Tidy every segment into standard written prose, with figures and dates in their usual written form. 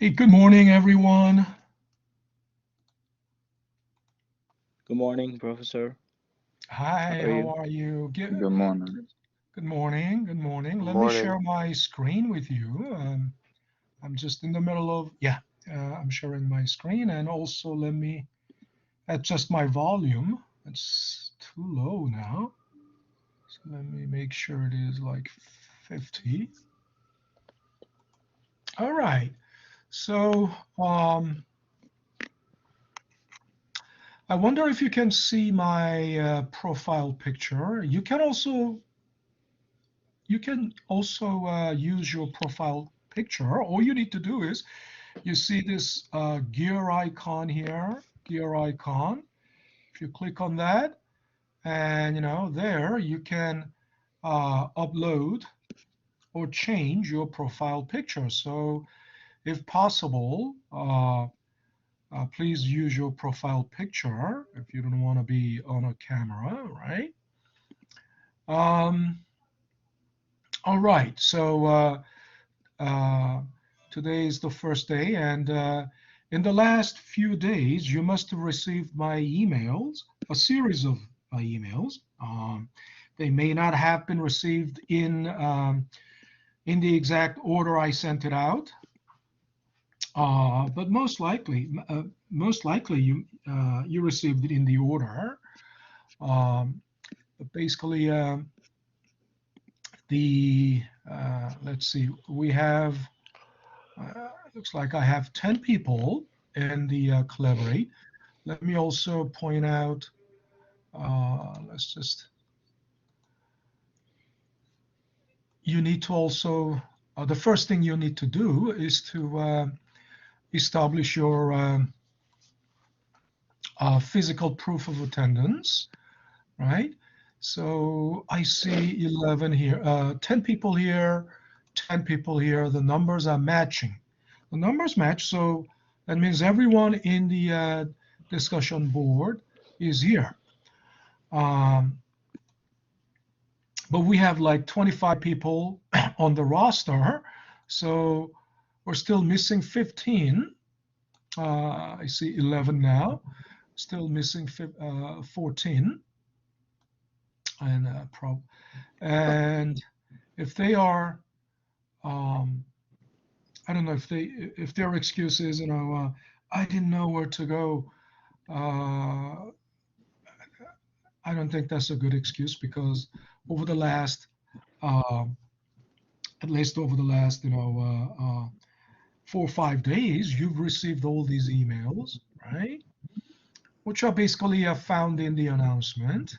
Hey, good morning, everyone. Good morning, Professor. How Hi, are how you? are you? Good morning. Good morning. Good morning. Good Let me morning. share my screen with you. I'm just in the middle of, yeah, I'm sharing my screen. And also let me adjust my volume. It's too low now. So let me make sure it is like 50. All right. So um, I wonder if you can see my profile picture. You can also use your profile picture. All you need to do is you see this gear icon here, gear icon. If you click on that, and there you can upload or change your profile picture. So, if possible, please use your profile picture if you don't want to be on a camera, right? Um, all right. Uh, Today is the first day, and in the last few days, you must have received my emails, a series of emails. They may not have been received in the exact order I sent it out, but most likely you received it in the order. But basically, the let's see, we have looks like I have 10 people in the collaborate. Let me also point out, let's just, you need to also, the first thing you need to do is to establish your physical proof of attendance, right? So I see 11 here, 10 people here, 10 people here. The numbers are matching. The numbers match, so that means everyone in the discussion board is here. Um, but we have like 25 people on the roster, so we're still missing 15. I see 11 now, still missing 14, and and if they are, um, I don't know if their excuse is, I didn't know where to go. Uh, I don't think that's a good excuse because over the last, uh, at least over the last, 4 or 5 days, you've received all these emails, right? Which are basically found in the announcement.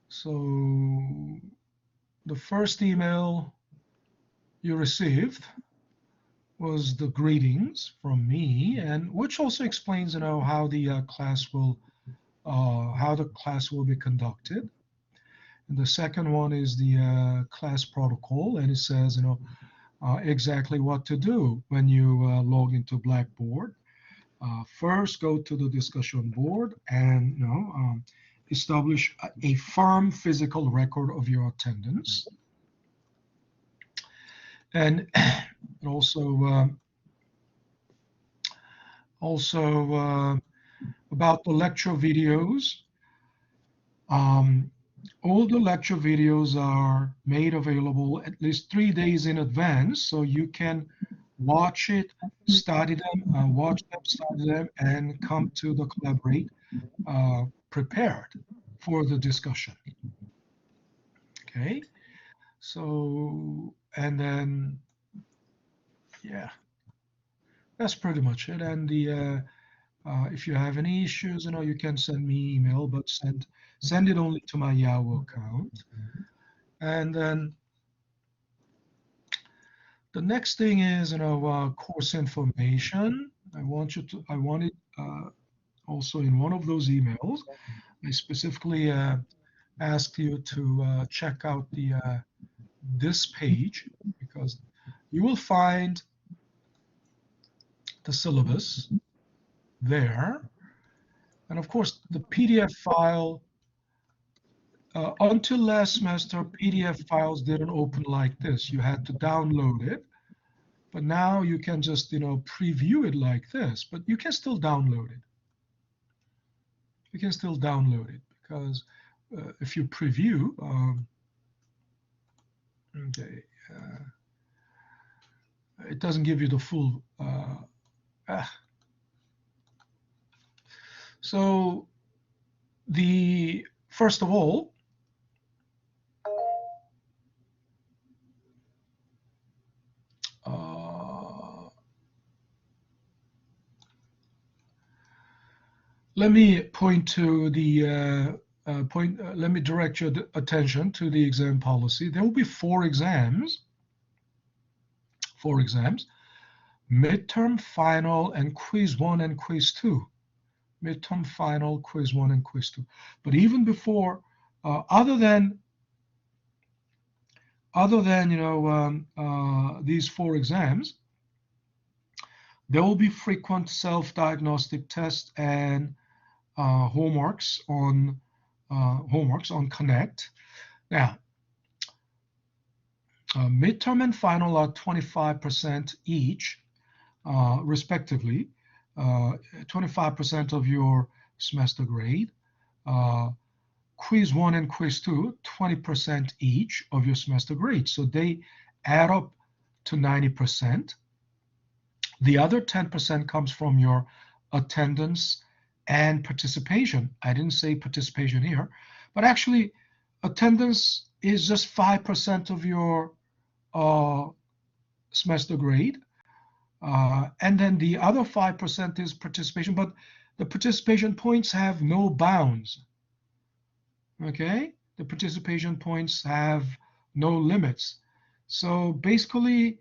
So the first email you received was the greetings from me, and which also explains, how the class will be conducted. And the second one is the class protocol, and it says, exactly what to do when you log into Blackboard. First, go to the discussion board and establish a firm physical record of your attendance, and also also about the lecture videos. Um, all the lecture videos are made available at least 3 days in advance, so you can watch it, study them, study them, and come to the collaborate prepared for the discussion. Okay, so and then yeah, that's pretty much it. And the if you have any issues, you can send me email, but send it only to my Yahoo account. And then the next thing is, course information. I wanted also in one of those emails, I specifically asked you to check out this page because you will find the syllabus there. And of course, the PDF file, until last semester, PDF files didn't open like this. You had to download it. But now you can just, preview it like this, but you can still download it. You can still download it because if you preview, okay, it doesn't give you the full. So first of all, let me point to the let me direct your attention to the exam policy. There will be four exams, midterm, final, and quiz 1 and quiz 2. Midterm, final, quiz 1, and quiz 2. But even before, other than these four exams, there will be frequent self-diagnostic tests and homeworks on Connect. Now, midterm and final are 25% each, respectively. 25% of your semester grade. Quiz 1 and quiz 2, 20% each of your semester grade. So they add up to 90%. The other 10% comes from your attendance and participation. I didn't say participation here, but actually attendance is just 5% of your semester grade. And then the other 5% is participation, but the participation points have no bounds. Okay, the participation points have no limits. So basically,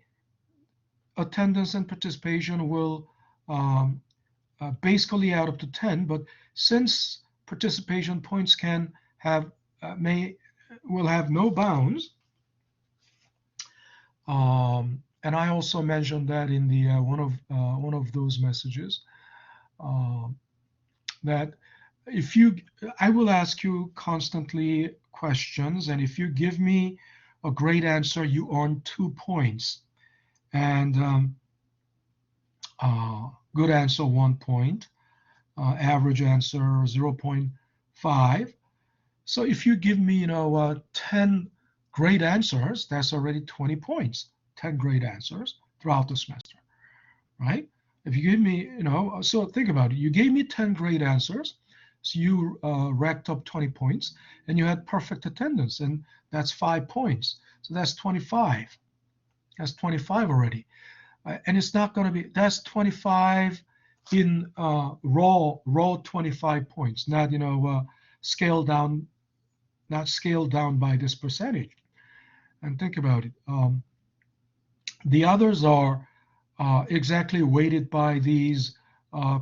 attendance and participation will basically add up to 10, but since participation points can have will have no bounds, and I also mentioned that in the one of those messages, that I will ask you constantly questions, and if you give me a great answer, you earn 2 points, and good answer 1 point, average answer 0.5. So if you give me 10 great answers, that's already 20 points. 10 great answers throughout the semester, right? If you give me, so think about it. You gave me 10 great answers, so you racked up 20 points, and you had perfect attendance, and that's 5 points. So that's 25. That's 25 already. And it's not going to be, that's 25 in raw 25 points, not, scaled down, not scaled down by this percentage. And think about it. The others are exactly weighted by these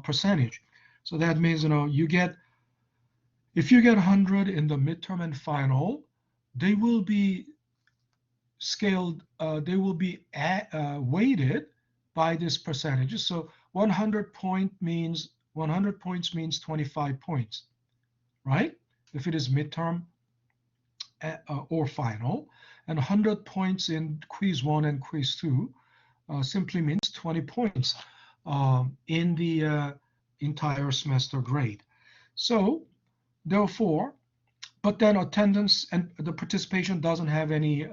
percentage. So that means, if you get 100 in the midterm and final, they will be scaled, they will be weighted by this percentage. So 100 points means 25 points, right? If it is midterm or final, and 100 points in quiz 1 and quiz 2 simply means 20 points in the entire semester grade. So therefore, but then attendance and the participation doesn't have any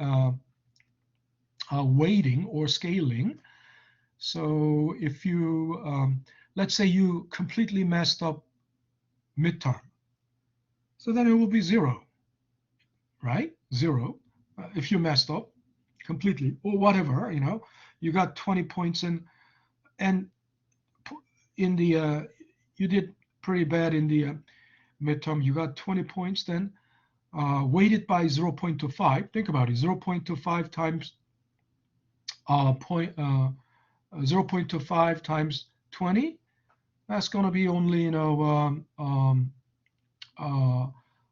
weighting or scaling. So if you, let's say you completely messed up midterm, so then it will be 0, right? 0. If you messed up completely or whatever, you got 20 points in, and in the, you did pretty bad in the midterm, you got 20 points, then weighted by 0.25. Think about it, 0.25 times 0.25 times 20, that's going to be only,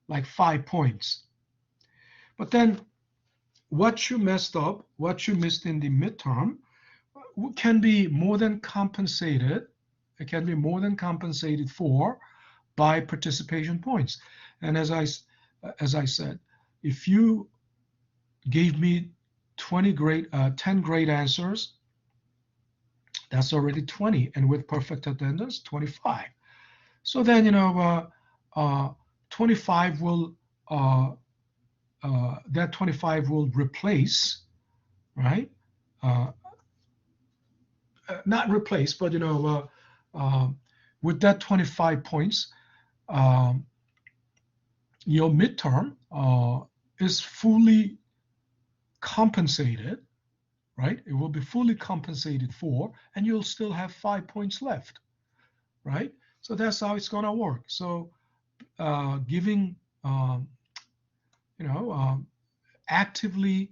like 5 points. But then what you messed up, what you missed in the midterm can be more than compensated. It can be more than compensated for by participation points. And as I said, if you gave me 10 great answers, That's already 20, and with perfect attendance, 25. So then, 25 will that 25 will replace, right? Not replace, but with that 25 points, um, your midterm is fully compensated, right? It will be fully compensated for, and you'll still have 5 points left, right? So that's how it's going to work. So giving, actively,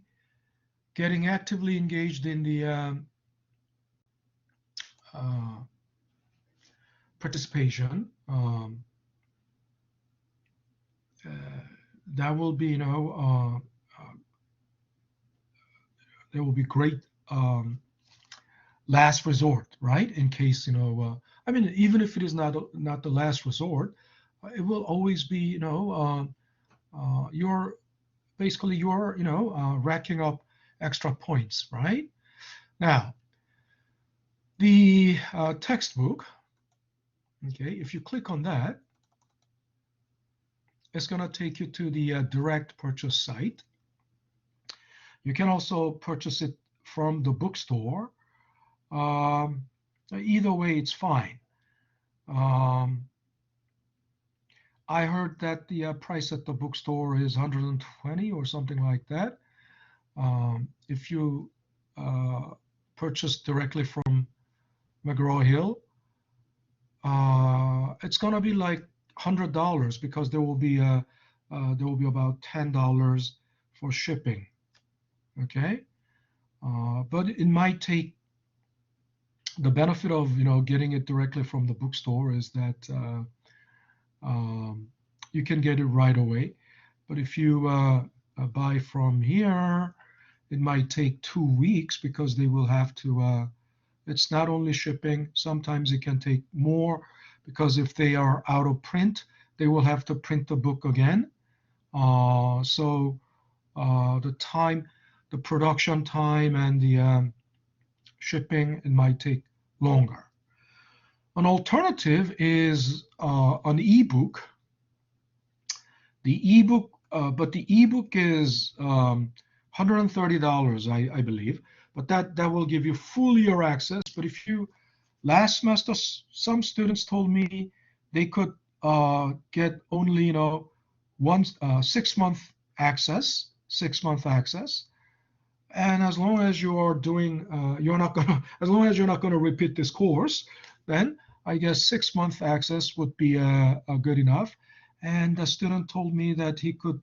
getting actively engaged in the participation, that will be, there will be great last resort, right? In case, I mean, even if it is not the last resort, it will always be, you're basically you're, racking up extra points, right? Now, the textbook, okay, if you click on that, it's going to take you to the direct purchase site. You can also purchase it from the bookstore. Either way, it's fine. I heard that the price at the bookstore is 120 or something like that. If you purchase directly from McGraw-Hill, it's going to be like $100 because there will be about $10 for shipping. Okay, but it might take, the benefit of getting it directly from the bookstore is that you can get it right away. But if you buy from here, it might take 2 weeks because they will have to. It's not only shipping. Sometimes it can take more because if they are out of print, they will have to print the book again. So the time, the production time, and the shipping, it might take longer. An alternative is an ebook. The ebook, but the ebook is $130, I believe. But that will give you full year access. But if you, last semester, some students told me they could get only 6 month access, 6 month access. And as long as you are doing, as long as you're not gonna repeat this course, then I guess 6 month access would be good enough. And the student told me that he got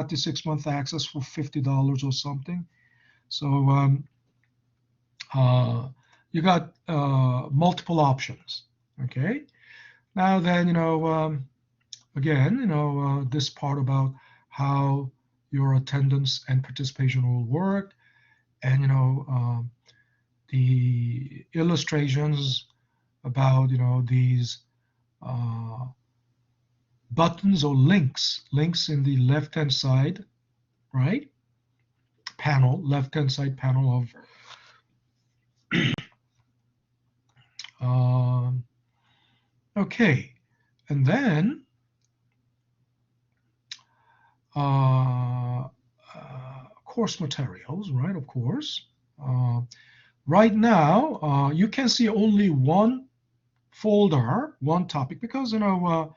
the 6 month access for $50 or something. So you got multiple options. Okay. Now then, again, this part about how your attendance and participation will work, and the illustrations about these buttons or links in the left hand side, right, panel, left hand side panel of okay, and then course materials, right? Of course. Right now, you can see only one folder, one topic, because there are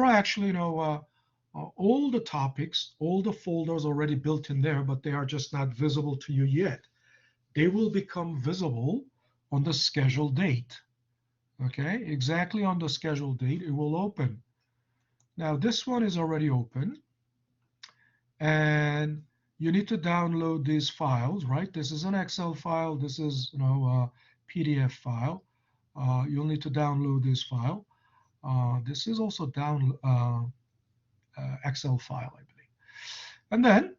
actually all the topics, all the folders already built in there, but they are just not visible to you yet. They will become visible on the scheduled date. Okay, exactly on the scheduled date, it will open. Now this one is already open, and you need to download these files, right? This is an Excel file. This is a PDF file. You'll need to download this file. This is also Excel file, I believe. And then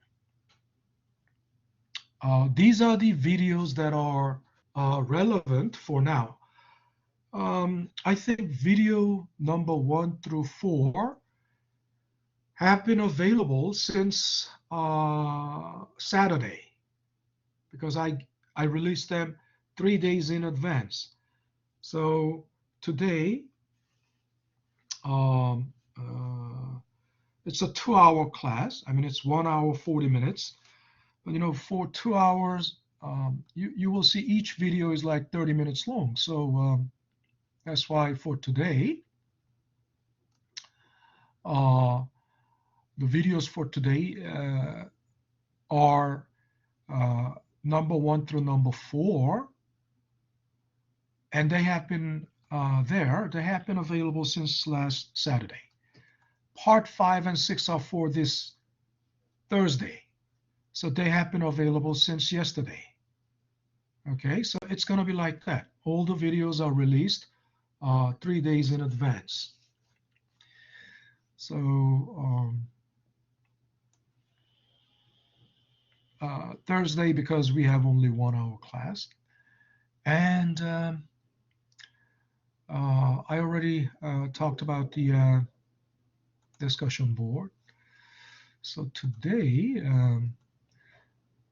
these are the videos that are relevant for now. I think video number 1 through 4 have been available since Saturday, because I released them 3 days in advance. So today, it's a 2-hour class. I mean, it's 1 hour 40 minutes. But for 2 hours, you will see each video is like 30 minutes long. So that's why for today, the videos for today are number 1 through number 4, and they have been they have been available since last Saturday. Part 5 and 6 are for this Thursday, so they have been available since yesterday. Okay, so it's going to be like that. All the videos are released 3 days in advance. So Thursday, because we have only 1 hour class. And I already talked about the discussion board. So today,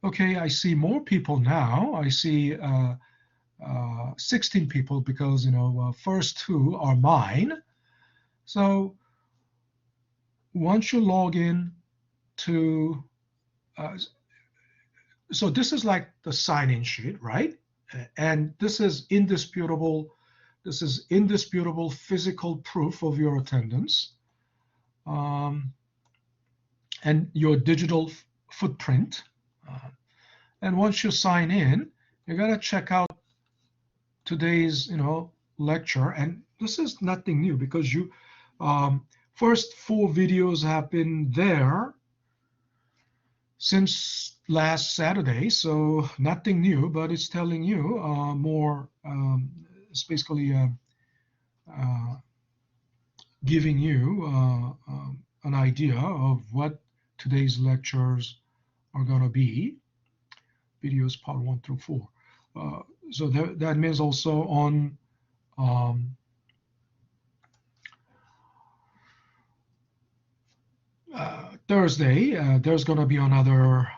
okay, I see more people now. I see 16 people because, first 2 are mine. So once you log in to, so this is like the sign-in sheet, right? And this is indisputable. This is indisputable physical proof of your attendance, and your digital footprint. And once you sign in, you gotta check out today's, lecture. And this is nothing new because you first 4 videos have been there since last Saturday, so nothing new, but it's telling you more. It's basically giving you an idea of what today's lectures are going to be. Videos part 1 through 4. So that means also on Thursday, there's going to be another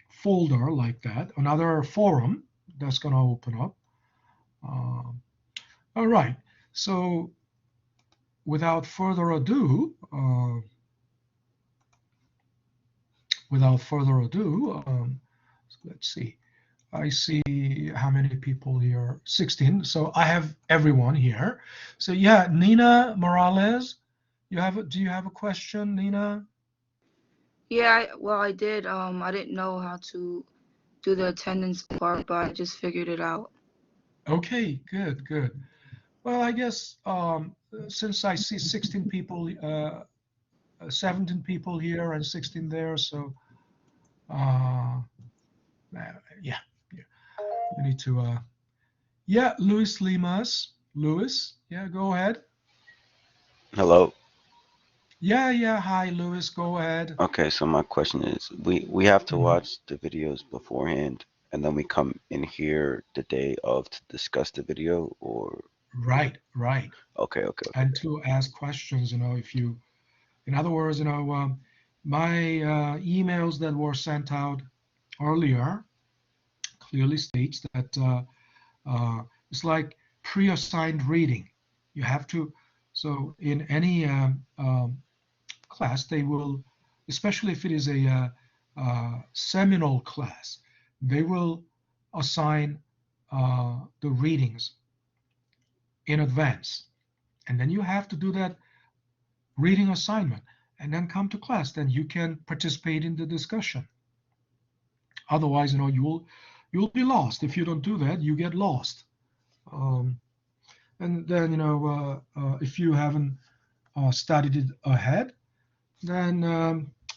folder like that, another forum that's going to open up. All right, so without further ado, let's see. I see how many people here, 16. So I have everyone here. So yeah, Nina Morales, do you have a question, Nina? Yeah, I did. I didn't know how to do the attendance part, but I just figured it out. Okay, good. Well, I guess since I see 16 people, 17 people here and 16 there, so yeah, you need to, yeah, Luis Limas. Luis, yeah, go ahead. Hello. Yeah, hi, Luis, go ahead. Okay, so my question is, we have to watch the videos beforehand, and then we come in here the day of to discuss the video, or? Right. Okay. And to ask questions, if you, in other words, my emails that were sent out earlier clearly states that it's like pre-assigned reading. You have to, so in any class, they will, especially if it is a seminal class, they will assign the readings in advance. And then you have to do that reading assignment and then come to class. Then you can participate in the discussion. Otherwise, you'll be lost. If you don't do that, you get lost. And then, if you haven't studied it ahead, then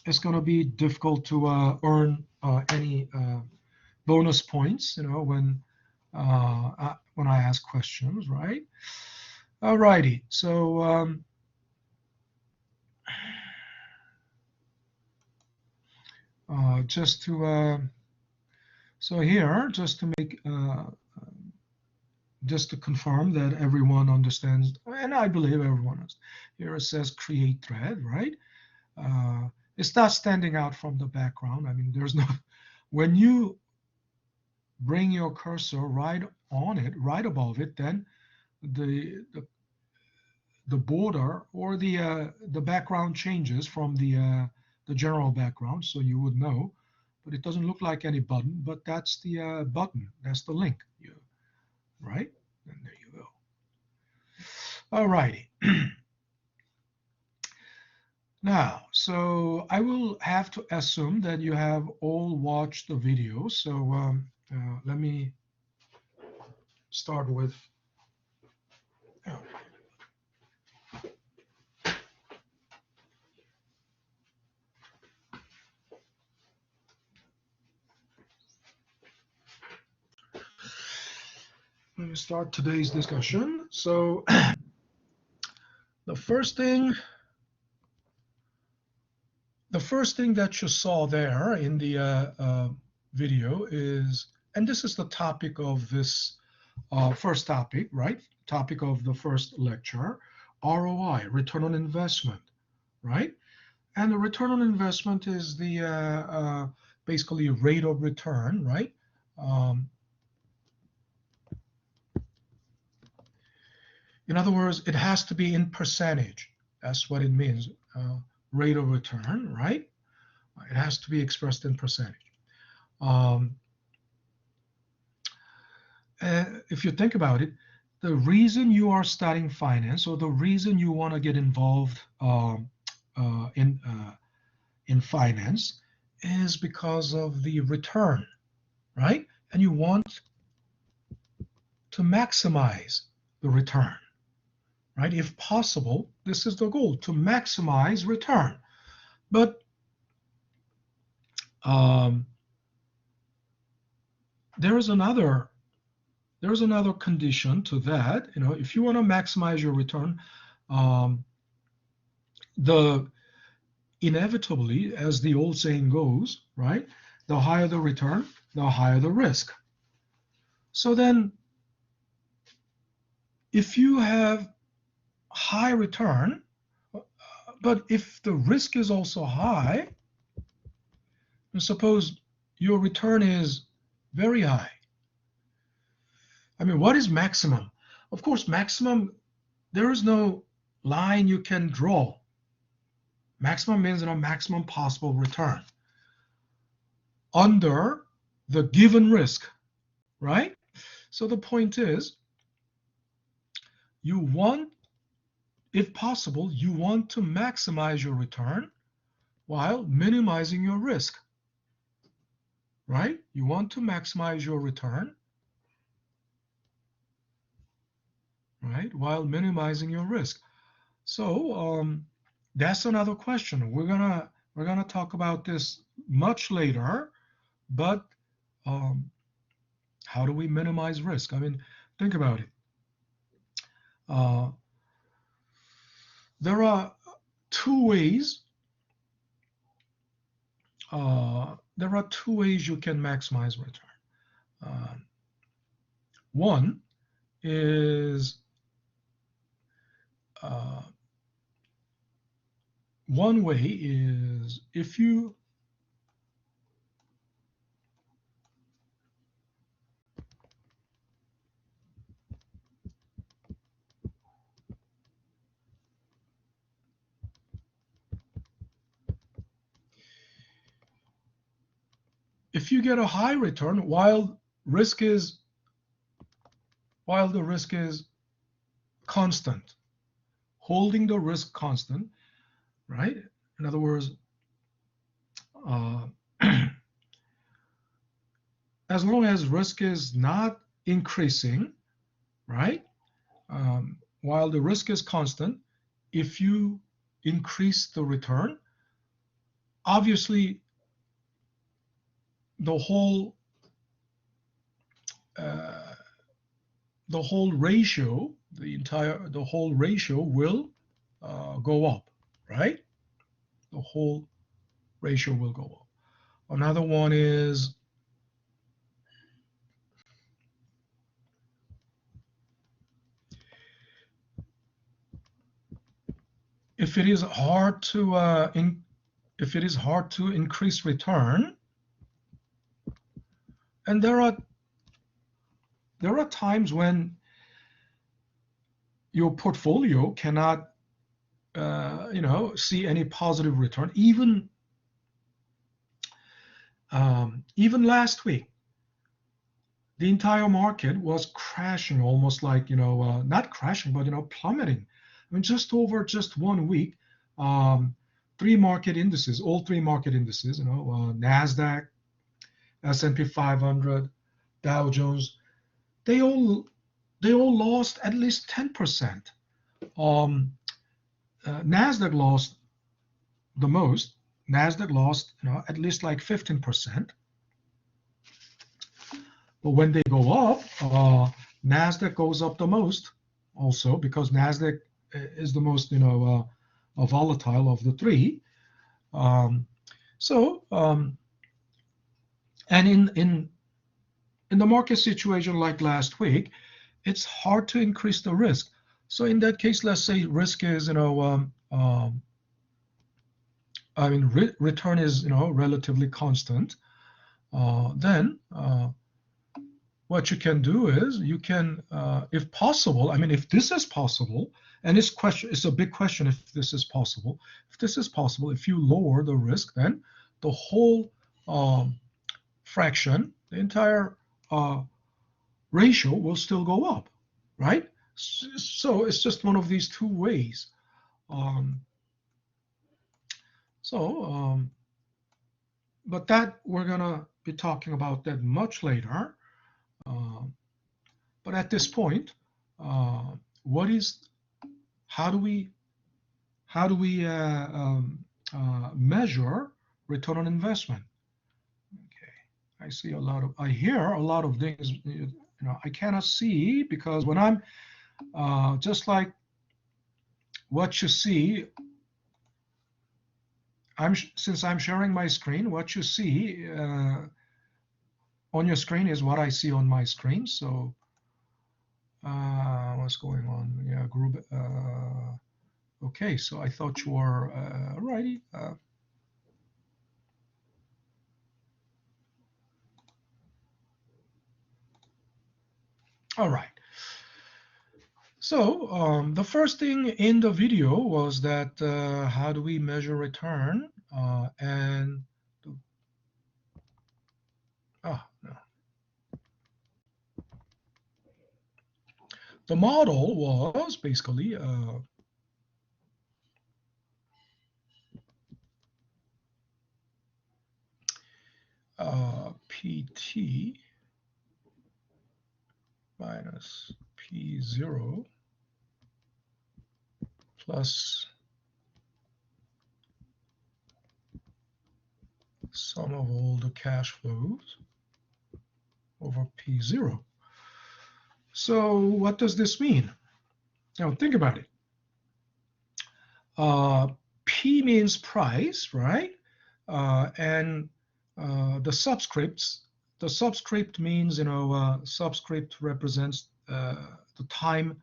it's going to be difficult to earn any bonus points, when I ask questions, right? All righty. So just to so here, just to make just to confirm that everyone understands, and I believe everyone is. Here it says create thread, right? It's not standing out from the background. I mean, there's no, when you bring your cursor right on it, right above it, then the border or the background changes from the general background, so you would know. But it doesn't look like any button, but that's the button. That's the link. Right? And there you go. All righty. Now, so I will have to assume that you have all watched the video. So let me start with. Let me start today's discussion. So the first thing that you saw there in the video is, and this is the topic of this first topic, right? Topic of the first lecture, ROI, return on investment, right? And the return on investment is the basically rate of return, right? In other words, it has to be in percentage. That's what it means, rate of return, right? It has to be expressed in percentage. If you think about it, the reason you are studying finance, or the reason you want to get involved in finance, is because of the return, right? And you want to maximize the return, right? If possible, this is the goal, to maximize return. But there is another condition to that. You know, if you want to maximize your return, inevitably, as the old saying goes, right? The higher the return, the higher the risk. So then, if you have high return, but if the risk is also high, and suppose your return is very high. I mean, what is maximum? Of course, maximum, there is no line you can draw. Maximum means, you know, maximum possible return under the given risk, right? So the point is, you want, if possible, you want to maximize your return while minimizing your risk, right? You want to maximize your return, right, while minimizing your risk. So that's another question. We're gonna talk about this much later, but how do we minimize risk? I mean, think about it. There are two ways. There are two ways you can maximize return. One is one way is if you get a high return while the risk is constant, holding the risk constant, right? In other words, as long as risk is not increasing, right? While the risk is constant, if you increase the return, obviously the whole ratio, the whole ratio will go up, right? The whole ratio will go up. Another one is if it is hard to increase return, and there are there are times when your portfolio cannot, see any positive return. Even last week, the entire market was crashing, almost like, not crashing, but, plummeting. I mean, just over just 1 week, all three market indices, NASDAQ, S&P 500, Dow Jones, they all lost at least 10%. NASDAQ lost the most. NASDAQ lost, at least like 15%. But when they go up, NASDAQ goes up the most also, because NASDAQ is the most, volatile of the three. And in the market situation like last week, it's hard to increase the risk. So in that case, let's say risk is, return is, relatively constant. Then what you can do is you can, if possible, if this is possible, and it's a big question if this is possible. If this is possible, if you lower the risk, then the whole fraction, the entire ratio will still go up, right? So it's just one of these two ways. But that we're gonna be talking about that much later. But at this point, how do we measure return on investment? Okay, I hear a lot of things, I cannot see, because when I'm just like what you see, since I'm sharing my screen, what you see on your screen is what I see on my screen. So what's going on? Yeah, group. Okay, so I thought you were righty. All right. So the first thing in the video was that how do we measure return? And no. The model was basically PT minus P0 plus sum of all the cash flows over P0. So what does this mean? Now think about it. P means price, right? And the subscript means, subscript represents the time.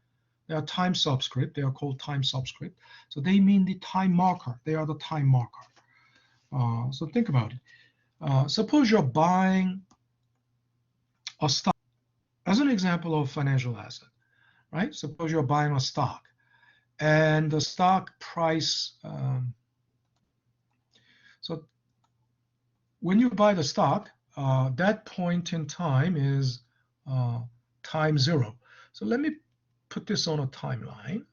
They are time subscript. They are called time subscript. So they mean the time marker. They are the time marker. So think about it. Suppose you're buying a stock as an example of financial asset, right? Suppose you're buying a stock, and the stock price. So when you buy the stock, that point in time is time zero. So let me put this on a timeline.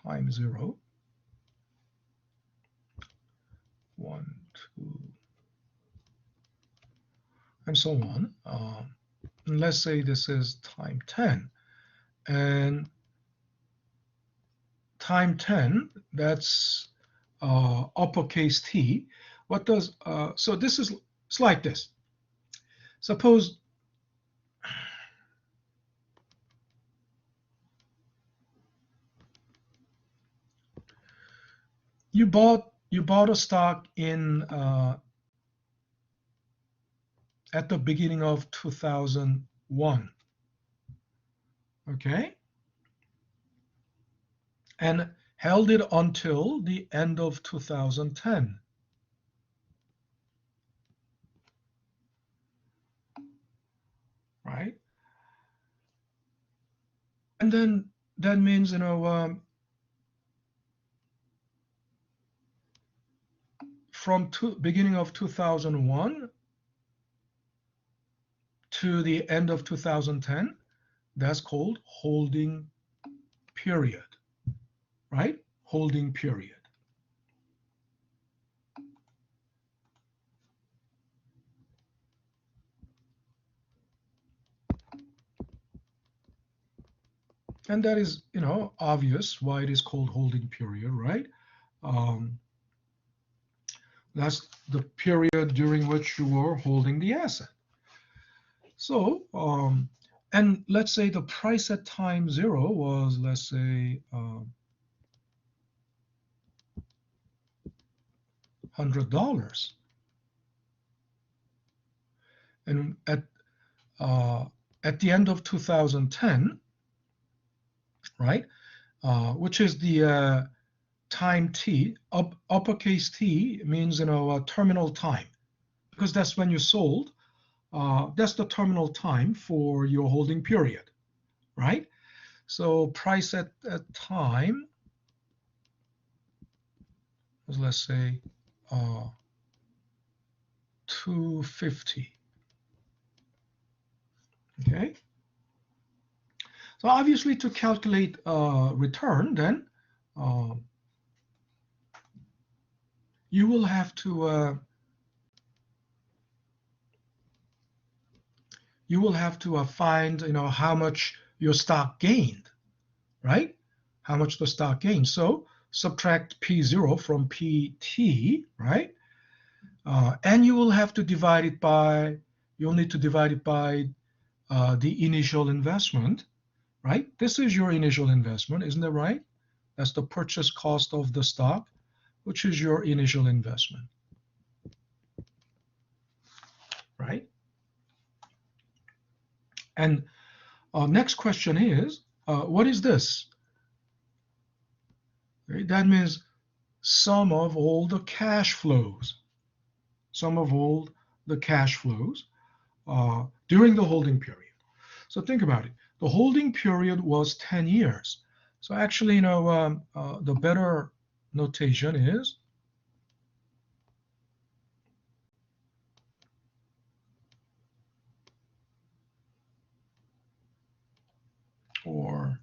Time 0, 1, 2, and so on. And let's say this is time 10. And time 10, that's uppercase T. What does, so this is, it's like this. Suppose you bought a stock in at the beginning of 2001, okay, and held it until the end of 2010. then that means, from beginning of 2001 to the end of 2010, that's called holding period, right? Holding period. And that is, obvious why it is called holding period, right? That's the period during which you were holding the asset. So, and let's say the price at time 0 was, let's say, $100. And at the end of 2010, right, which is the time t, uppercase T means, terminal time, because that's when you sold. That's the terminal time for your holding period, right? So price at time was, let's say, 250. Okay. So obviously, to calculate return, then you will have to find, how much your stock gained, right? How much the stock gained. So subtract P0 from PT, right? And you will have to divide it by, you'll need to divide it by the initial investment, right? This is your initial investment, isn't it right? That's the purchase cost of the stock, which is your initial investment, right? And next question is, what is this? Right? That means sum of all the cash flows. Sum of all the cash flows during the holding period. So think about it. The holding period was 10 years. So actually, the better notation is or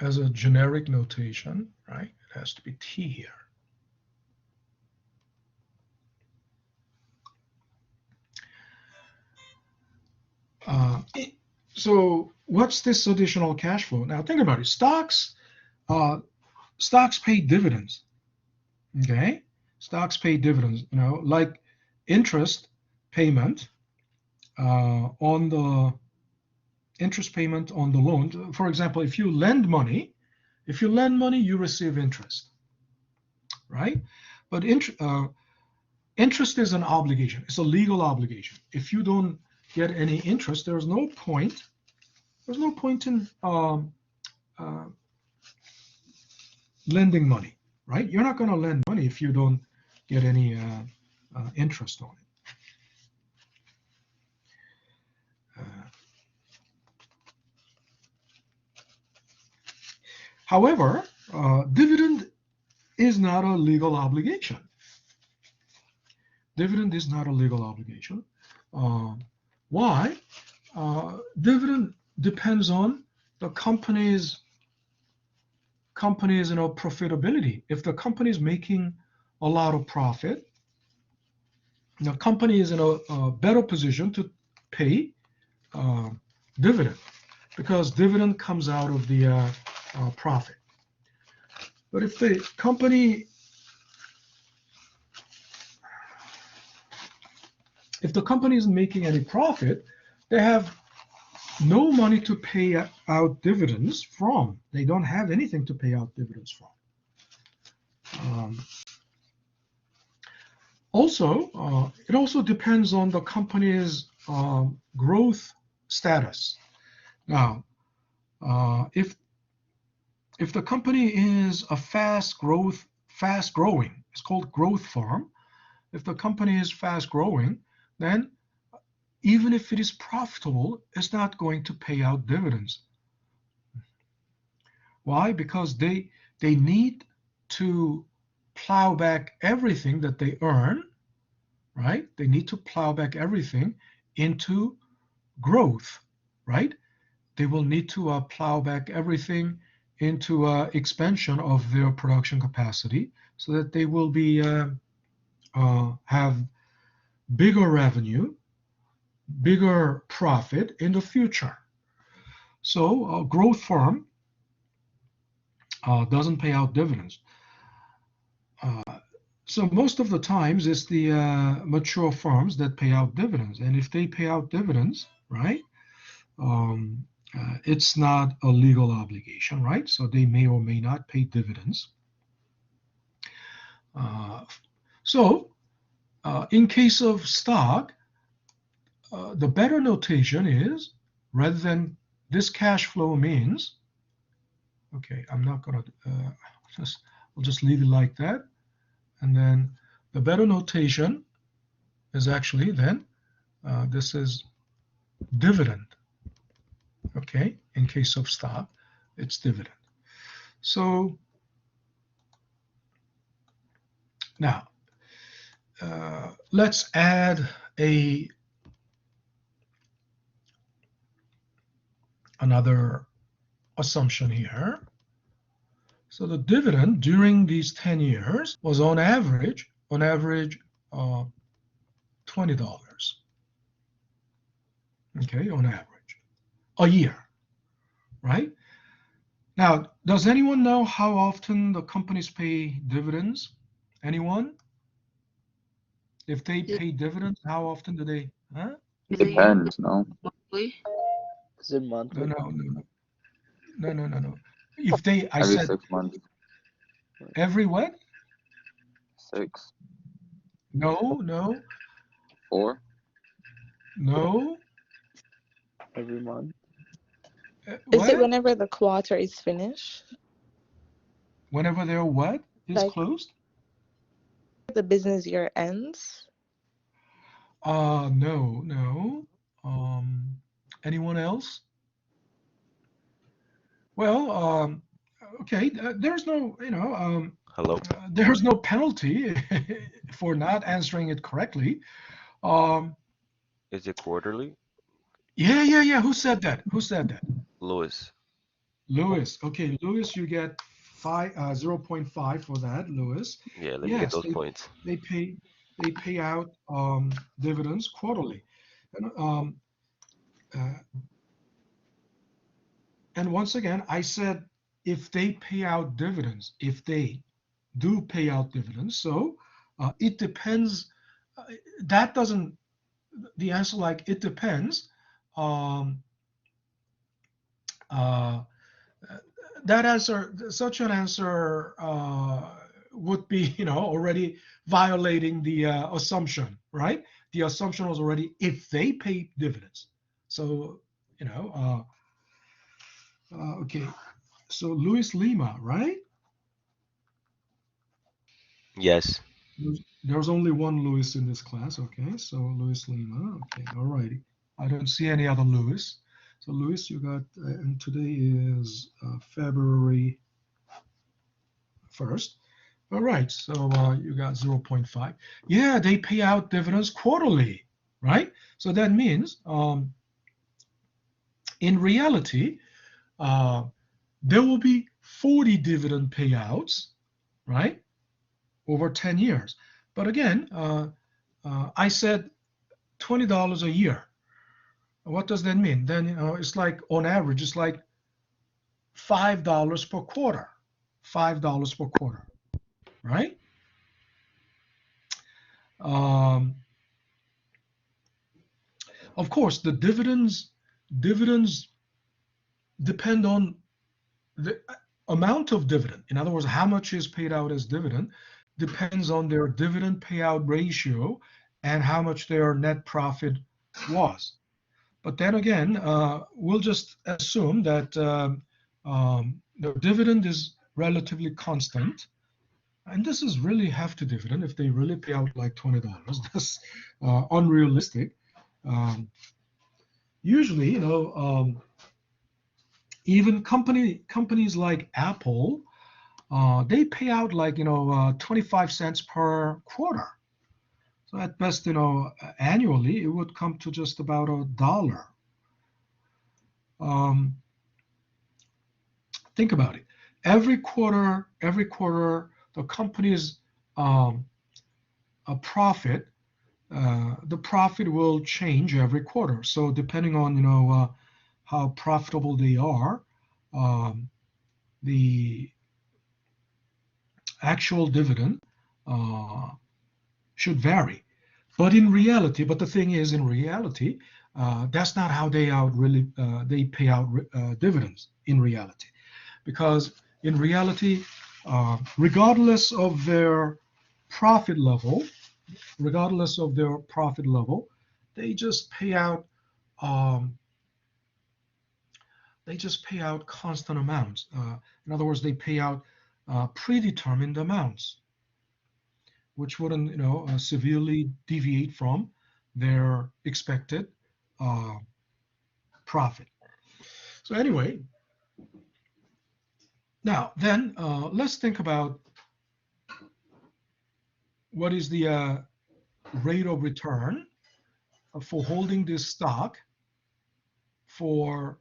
as a generic notation, right? It has to be T here. So what's this additional cash flow? Now think about it. Stocks pay dividends. Okay, stocks pay dividends. Like interest payment on the loan. For example, if you lend money, you receive interest, right? But interest is an obligation. It's a legal obligation. If you don't get any interest, there's no point in lending money, right? You're not going to lend money if you don't get any interest on it. However, dividend is not a legal obligation. Dividend is not a legal obligation. Why? Dividend depends on the company's profitability. If the company is making a lot of profit, the company is in a better position to pay dividend, because dividend comes out of the profit. But if the company isn't making any profit, they have no money to pay out dividends from. They don't have anything to pay out dividends from. It also depends on the company's growth status. Now, if the company is a fast growing, it's called growth farm. If the company is fast growing, then even if it is profitable, is not going to pay out dividends. Why? Because they need to plow back everything that they earn, right? They need to plow back everything into growth, right? They will need to plow back everything into expansion of their production capacity so that they will be have bigger revenue, bigger profit in the future. So a growth firm doesn't pay out dividends. So most of the times it's the mature firms that pay out dividends. And if they pay out dividends, right, it's not a legal obligation, right? So they may or may not pay dividends. In case of stock, the better notation is, rather than this cash flow means, okay, I'm not going to, I'll just leave it like that. And then the better notation is actually then, this is dividend. Okay, in case of stock, it's dividend. So now, let's add another assumption here. So the dividend during these 10 years was on average $20. Okay, on average, a year, right? Now, does anyone know how often the companies pay dividends? Anyone? If they pay dividends, how often do they? Huh? Depends, no? Monthly? Is it monthly? No. If they, I Every said 6 months. every what? 6. No. 4. No. Every month. Is it whenever the quarter is finished? Whenever their what is closed? The business year ends? No. Anyone else? Well, okay, there's no, Hello? there's no penalty for not answering it correctly. Is it quarterly? Yeah. Who said that? Lewis. Okay, Lewis, you get 0.5 for that, Lewis. Yeah, let me get those points. They pay out dividends quarterly. And once again, I said if they pay out dividends, if they do pay out dividends, so it depends. That doesn't, the answer like it depends. That answer, such an answer would be, already violating the assumption, right? The assumption was already if they pay dividends. So, okay. So Luis Lima, right? Yes. There's only one Luis in this class. Okay, so Luis Lima. Okay, all righty. I don't see any other Luis. So Luis, you got, and today is February 1st. All right, so you got 0.5. Yeah, they pay out dividends quarterly, right? So that means, in reality, there will be 40 dividend payouts, right, over 10 years. But again, I said $20 a year. What does that mean? Then it's like on average, it's like $5 per quarter. $5 per quarter, right? Of course, the dividends depend on the amount of dividend. In other words, how much is paid out as dividend depends on their dividend payout ratio and how much their net profit was. But then again, we'll just assume that the dividend is relatively constant. And this is really hefty dividend. If they really pay out like $20, that's unrealistic. Usually, even companies like Apple, they pay out like 25 cents per quarter. So at best, annually, it would come to just about $1. Think about it. Every quarter, the company's a profit. The profit will change every quarter. So depending on how profitable they are, the actual dividend should vary. But the thing is, in reality, that's not how they pay out dividends in reality, because in reality, regardless of their profit level, they just pay out constant amounts. In other words, they pay out predetermined amounts, which wouldn't severely deviate from their expected profit. So anyway, now then let's think about what is the rate of return for holding this stock for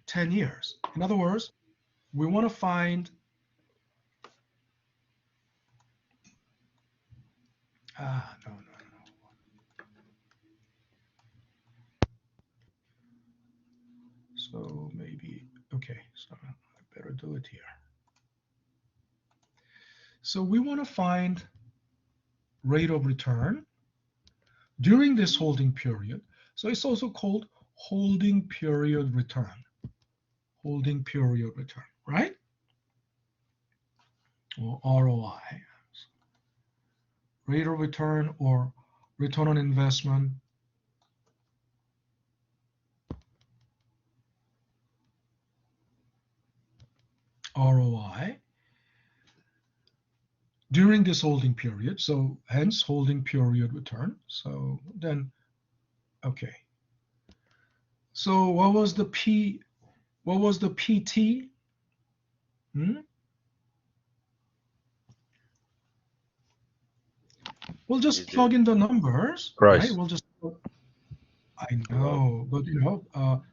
10 years. In other words, we want to find no. So maybe, okay, so I better do it here. So we want to find rate of return during this holding period. So it's also called holding period return. Holding period return, right? Or ROI. Rate of return or return on investment. ROI during this holding period. So hence holding period return. So then, okay. So what was the PT? We'll just plug in the numbers. Price. Right? We'll just. I know, but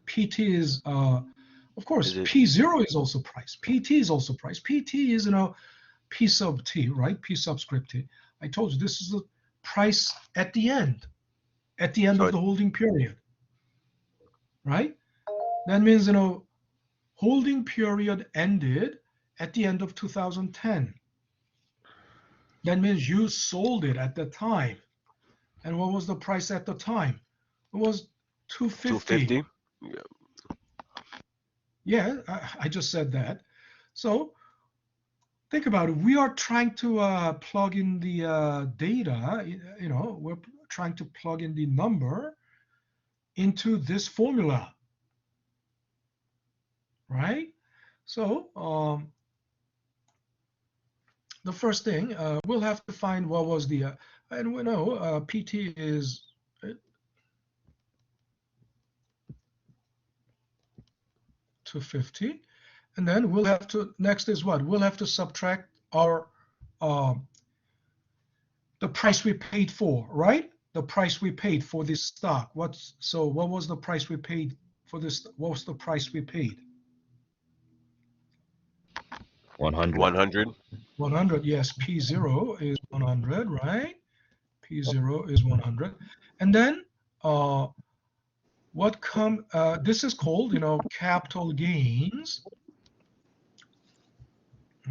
PT is of course P0 is also price. PT is also price. PT is P sub T, right? P subscript T. I told you this is the price at the end of the holding period, right? That means holding period ended at the end of 2010. That means you sold it at the time. And what was the price at the time? It was 250. Yeah, I just said that. So think about it. We are trying to plug in the data. We're trying to plug in the number into this formula, right? So the first thing we'll have to find what was the and we know PT is 250, and then we'll have to next is what we'll have to subtract our the price we paid for, right? The price we paid for this stock. What was the price we paid for this? What was the price we paid? 100. 100. 100. Yes, P0 is 100, right? P0 is 100, and then this is called capital gains.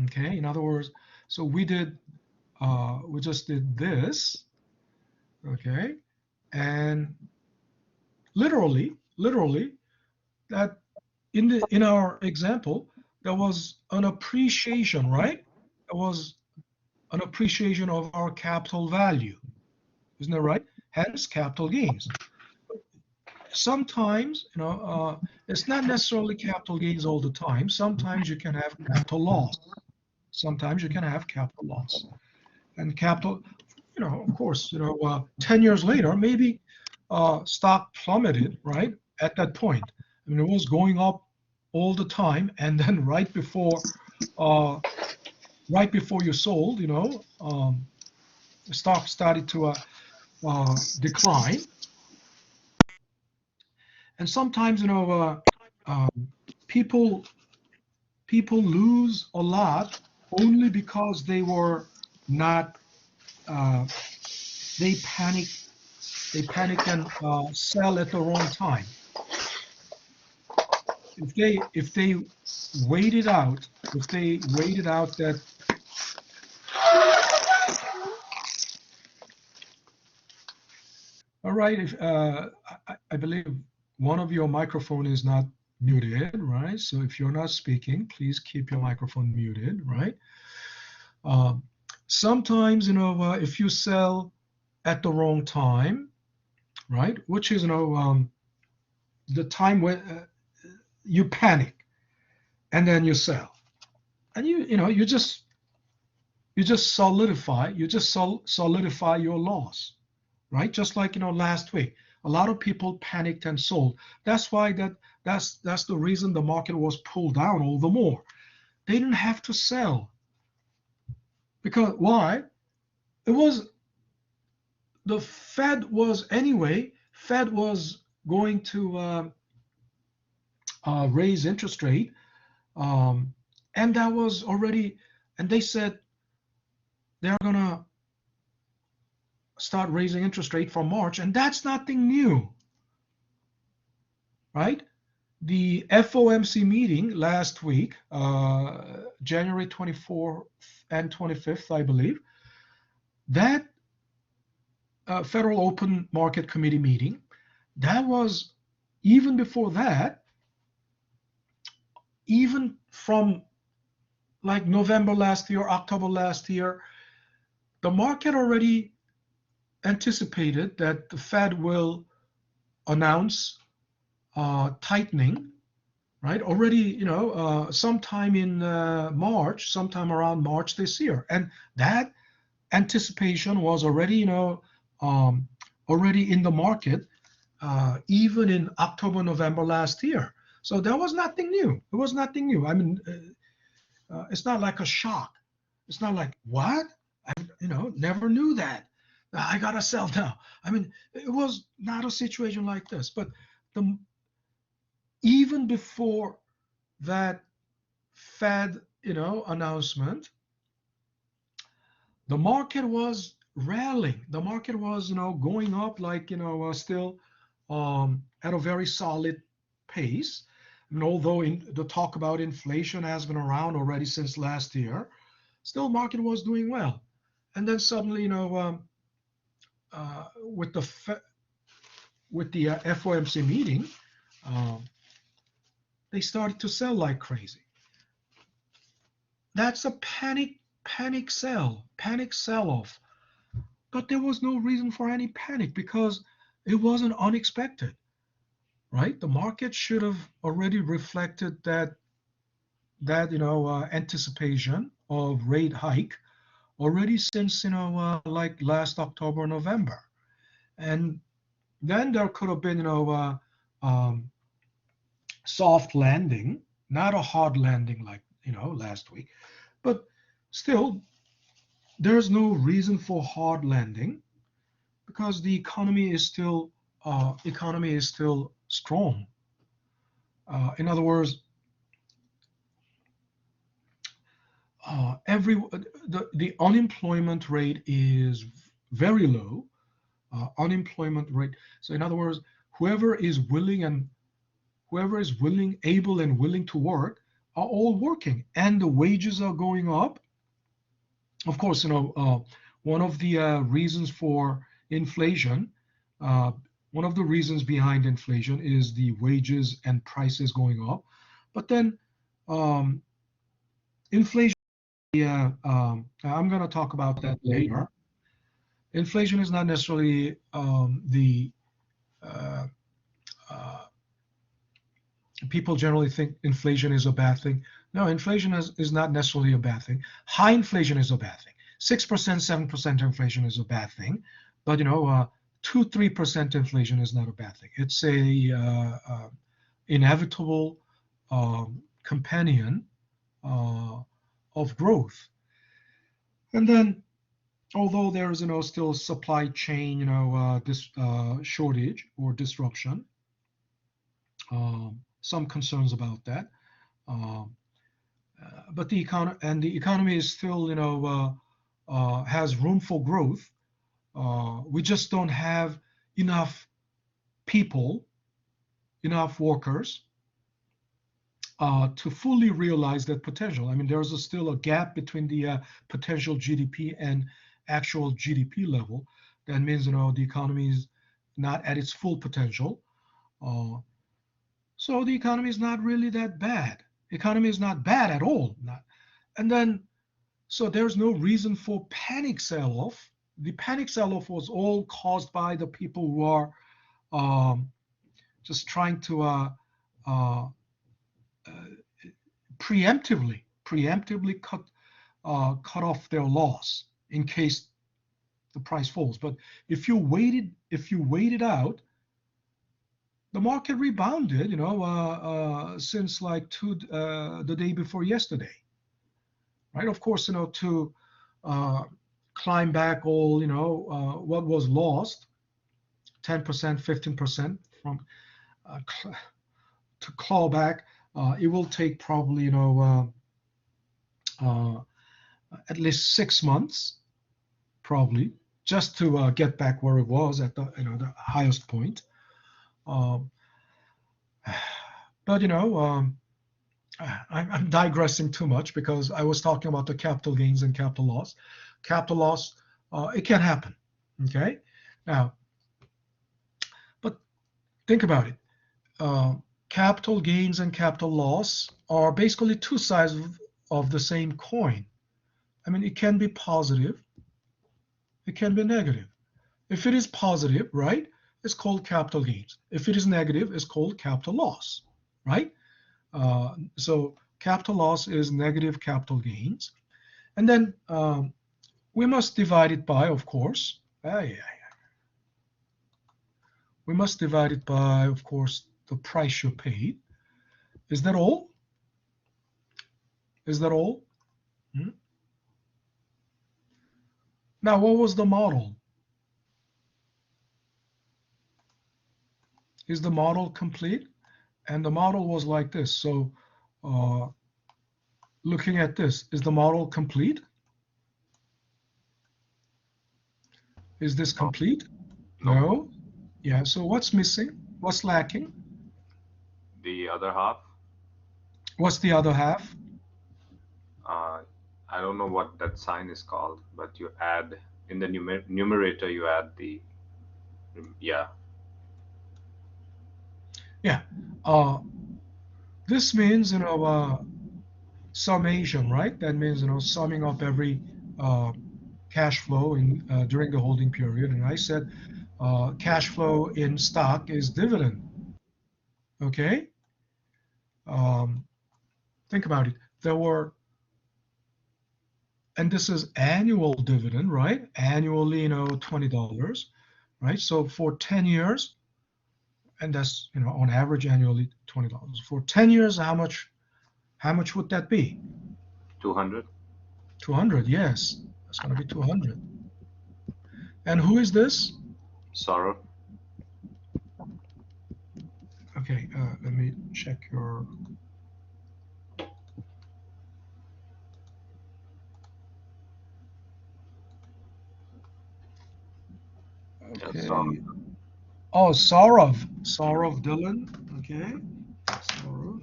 Okay, in other words, so we just did this, okay, and literally that in our example there was an appreciation, right? There was an appreciation of our capital value, isn't that right? Hence capital gains. Sometimes it's not necessarily capital gains all the time. Sometimes you can have capital loss. And capital, of course, 10 years later, maybe stock plummeted, right, at that point. I mean, it was going up all the time, and then right before you sold, the stock started to decline. And sometimes, people lose a lot only because they were not they panic and sell at the wrong time. If they waited out that all right, if I believe one of your microphone is not muted, right? So if you're not speaking, please keep your microphone muted, right? Sometimes, if you sell at the wrong time, right, which is, the time when you panic and then you sell, and you just solidify your loss, right? Just like, last week, a lot of people panicked and sold. That's why that's the reason the market was pulled down all the more. They didn't have to sell. Because why? It was the Fed was going to raise interest rate, and that was already, and they said they're gonna start raising interest rate from March, and that's nothing new, right? The FOMC meeting last week, January 24th and 25th, I believe, that Federal Open Market Committee meeting, that was, even before that, even from like November last year, October last year, the market already anticipated that the Fed will announce tightening, right? Already, sometime in March, sometime around March this year, and that anticipation was already, already in the market, even in October, November last year. So that was nothing new. It was nothing new. I mean, it's not like a shock. It's not like, what? I, never knew that. I gotta sell now. I mean, it was not a situation like this. But even before that Fed, announcement, the market was rallying. The market was, going up like, still at a very solid pace. And although the talk about inflation has been around already since last year, still market was doing well. And then suddenly, with the FOMC meeting, they started to sell like crazy. That's a panic sell-off. But there was no reason for any panic because it wasn't unexpected, right? The market should have already reflected that anticipation of rate hike already since, like last October, November. And then there could have been, soft landing, not a hard landing like, last week. But still, there's no reason for hard landing because the economy is still strong. In other words, the unemployment rate is very low. Unemployment rate. So in other words, whoever is able and willing to work are all working, and the wages are going up. Of course, one of the reasons for inflation, one of the reasons behind inflation is the wages and prices going up. But then inflation, I'm going to talk about that later. Inflation is not necessarily people generally think inflation is a bad thing. No, inflation is not necessarily a bad thing. High inflation is a bad thing. 6%, 7% inflation is a bad thing. But 10%, 2-3% inflation is not a bad thing. It's a inevitable companion of growth. And then, although there is still supply chain this shortage or disruption, some concerns about that. But the economy is still has room for growth. We just don't have enough people, enough workers to fully realize that potential. I mean, there's still a gap between the potential GDP and actual GDP level. That means the economy is not at its full potential. So the economy is not really that bad. Economy is not bad at all. And then, so there's no reason for panic sell-off. The panic sell-off was all caused by the people who are just trying to preemptively cut off their loss in case the price falls. But if you waited out, the market rebounded, since like the day before yesterday, right? Of course, to climb back all, what was lost, 10%, 15% from to claw back, it will take probably, at least 6 months, probably, just to get back where it was at the, the highest point. But I'm digressing too much because I was talking about the capital gains and capital loss. Capital loss, it can happen. Okay, now, but think about it. Capital gains and capital loss are basically two sides of the same coin. I mean, it can be positive, it can be negative. If it is positive, right, it's called capital gains. If it is negative, it's called capital loss, right? So capital loss is negative capital gains. And then we must divide it by, of course, we must divide it by, of course, the price you paid. Is that all? Is that all? Now, what was the model? Is the model complete? And the model was like this. So looking at this, is the model complete? Is this complete? No. Yeah, so what's missing? What's lacking? The other half. What's the other half? I don't know what that sign is called, but you add in the numerator, you add the, yeah. This means, summation, right? That means, summing up every cash flow during the holding period. And I said cash flow in stock is dividend. Okay? Think about it. There were, and this is annual dividend, right? Annually, $20, right? So for 10 years, and that's, on average annually $20. For 10 years, how much would that be? 200. 200, yes. That's going to be 200. And who is this? Saurav. Okay, let me check your... Okay. Oh, Saurav Dylan. Okay. Saurav.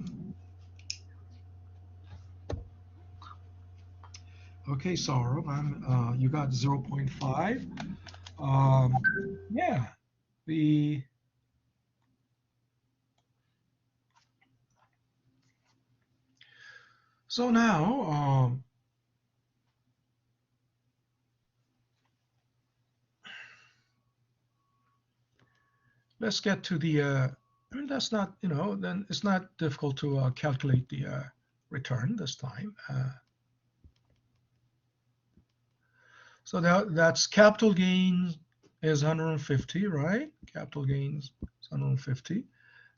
Okay, Saurav, you got 0.5. Yeah. So now, let's get to the, I mean, that's not, then it's not difficult to calculate the return this time. So that's capital gains is 150, right? Capital gains is 150.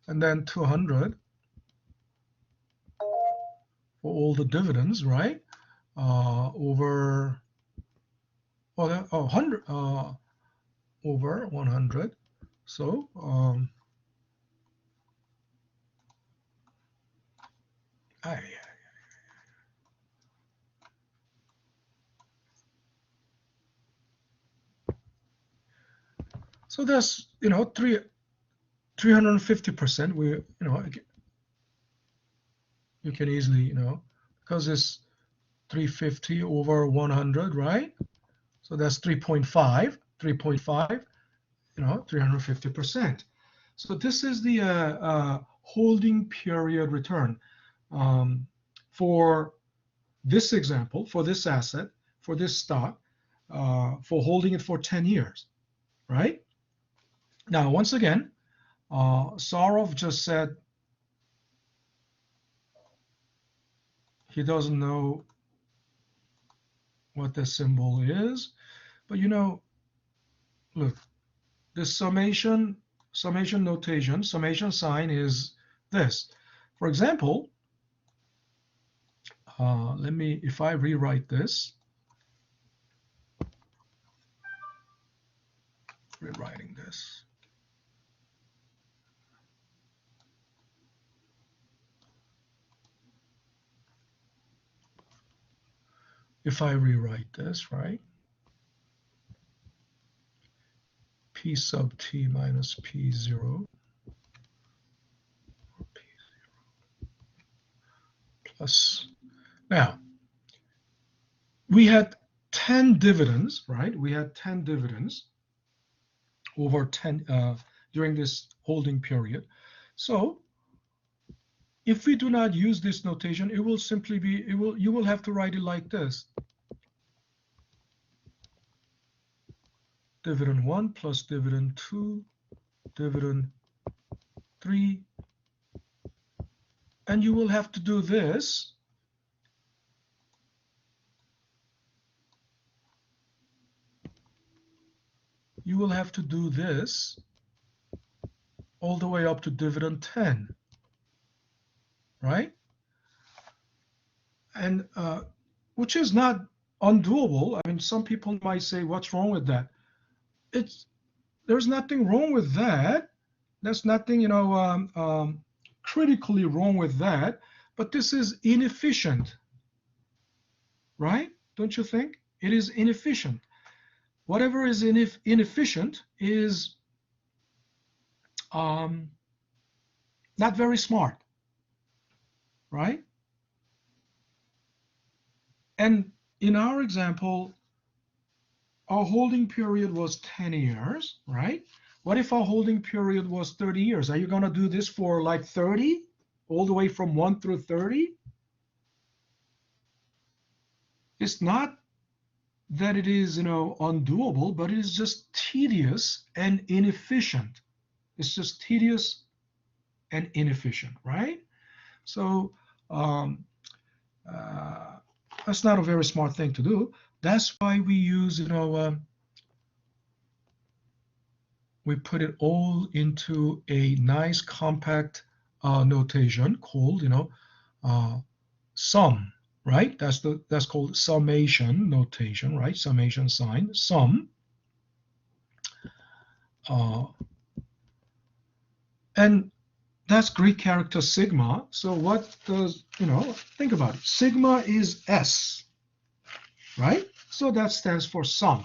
And then 200 for all the dividends, right? Over 100 over 100. So so that's 350%. We you can easily because it's 350 over 100, right? So that's 3.5, 350%. So this is the holding period return for this example, for this asset, for this stock, for holding it for 10 years, right? Now, once again, Sarov just said he doesn't know what the symbol is, but look, this summation notation, summation sign is this. For example, if I rewrite this, rewriting this. If I rewrite this, right? P sub t minus P0 plus. Now, we had 10 dividends, right? We had 10 dividends over 10 during this holding period. So if we do not use this notation, it will simply be, you will have to write it like this. Dividend 1 plus dividend 2, dividend 3, and you will have to do this. You will have to do this all the way up to dividend 10, right? And which is not undoable. I mean, some people might say, what's wrong with that? There's nothing wrong with that. There's nothing, critically wrong with that. But this is inefficient, right? Don't you think? It is inefficient. Whatever is inefficient is not very smart, right? And in our example, our holding period was 10 years, right? What if our holding period was 30 years? Are you going to do this for like 30, all the way from 1 through 30? It's not that it is, undoable, but it is just tedious and inefficient. It's just tedious and inefficient, right? So that's not a very smart thing to do. That's why we use, we put it all into a nice compact notation called, sum, right? That's called summation notation, right? Summation sign, sum. And that's Greek character sigma. So what does, think about it. Sigma is S, right? So that stands for sum.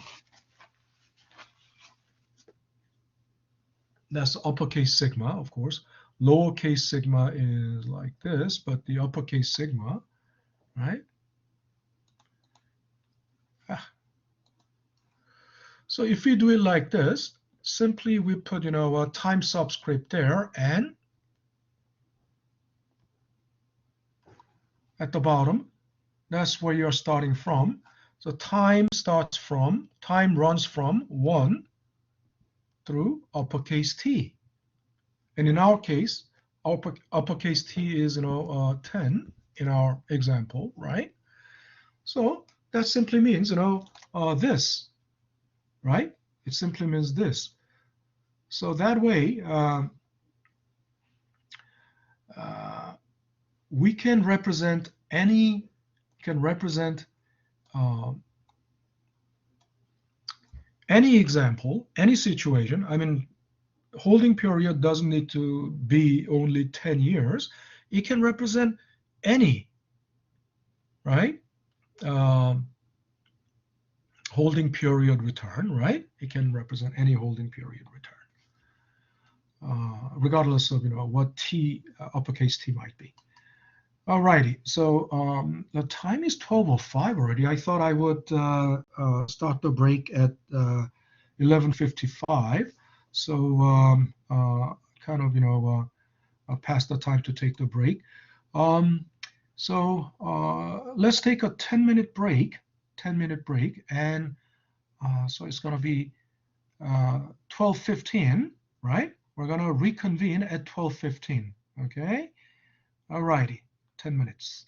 That's uppercase sigma, of course. Lowercase sigma is like this, but the uppercase sigma, right? So if we do it like this, simply we put, a time subscript there, and at the bottom, that's where you're starting from. So time runs from 1 through uppercase T. And in our case, uppercase T is, 10 in our example, right? So that simply means, this, right? It simply means this. So that way, we can represent any any example, any situation. I mean, holding period doesn't need to be only 10 years. It can represent any, right? Holding period return, right? It can represent any holding period return, regardless of what T, uppercase T might be. All righty, so the time is 12:05 already. I thought I would start the break at 11:55. So kind of past the time to take the break. So let's take a 10-minute break. 10-minute break, and so it's going to be 12:15, right? We're going to reconvene at 12:15. Okay. All righty. 10 minutes.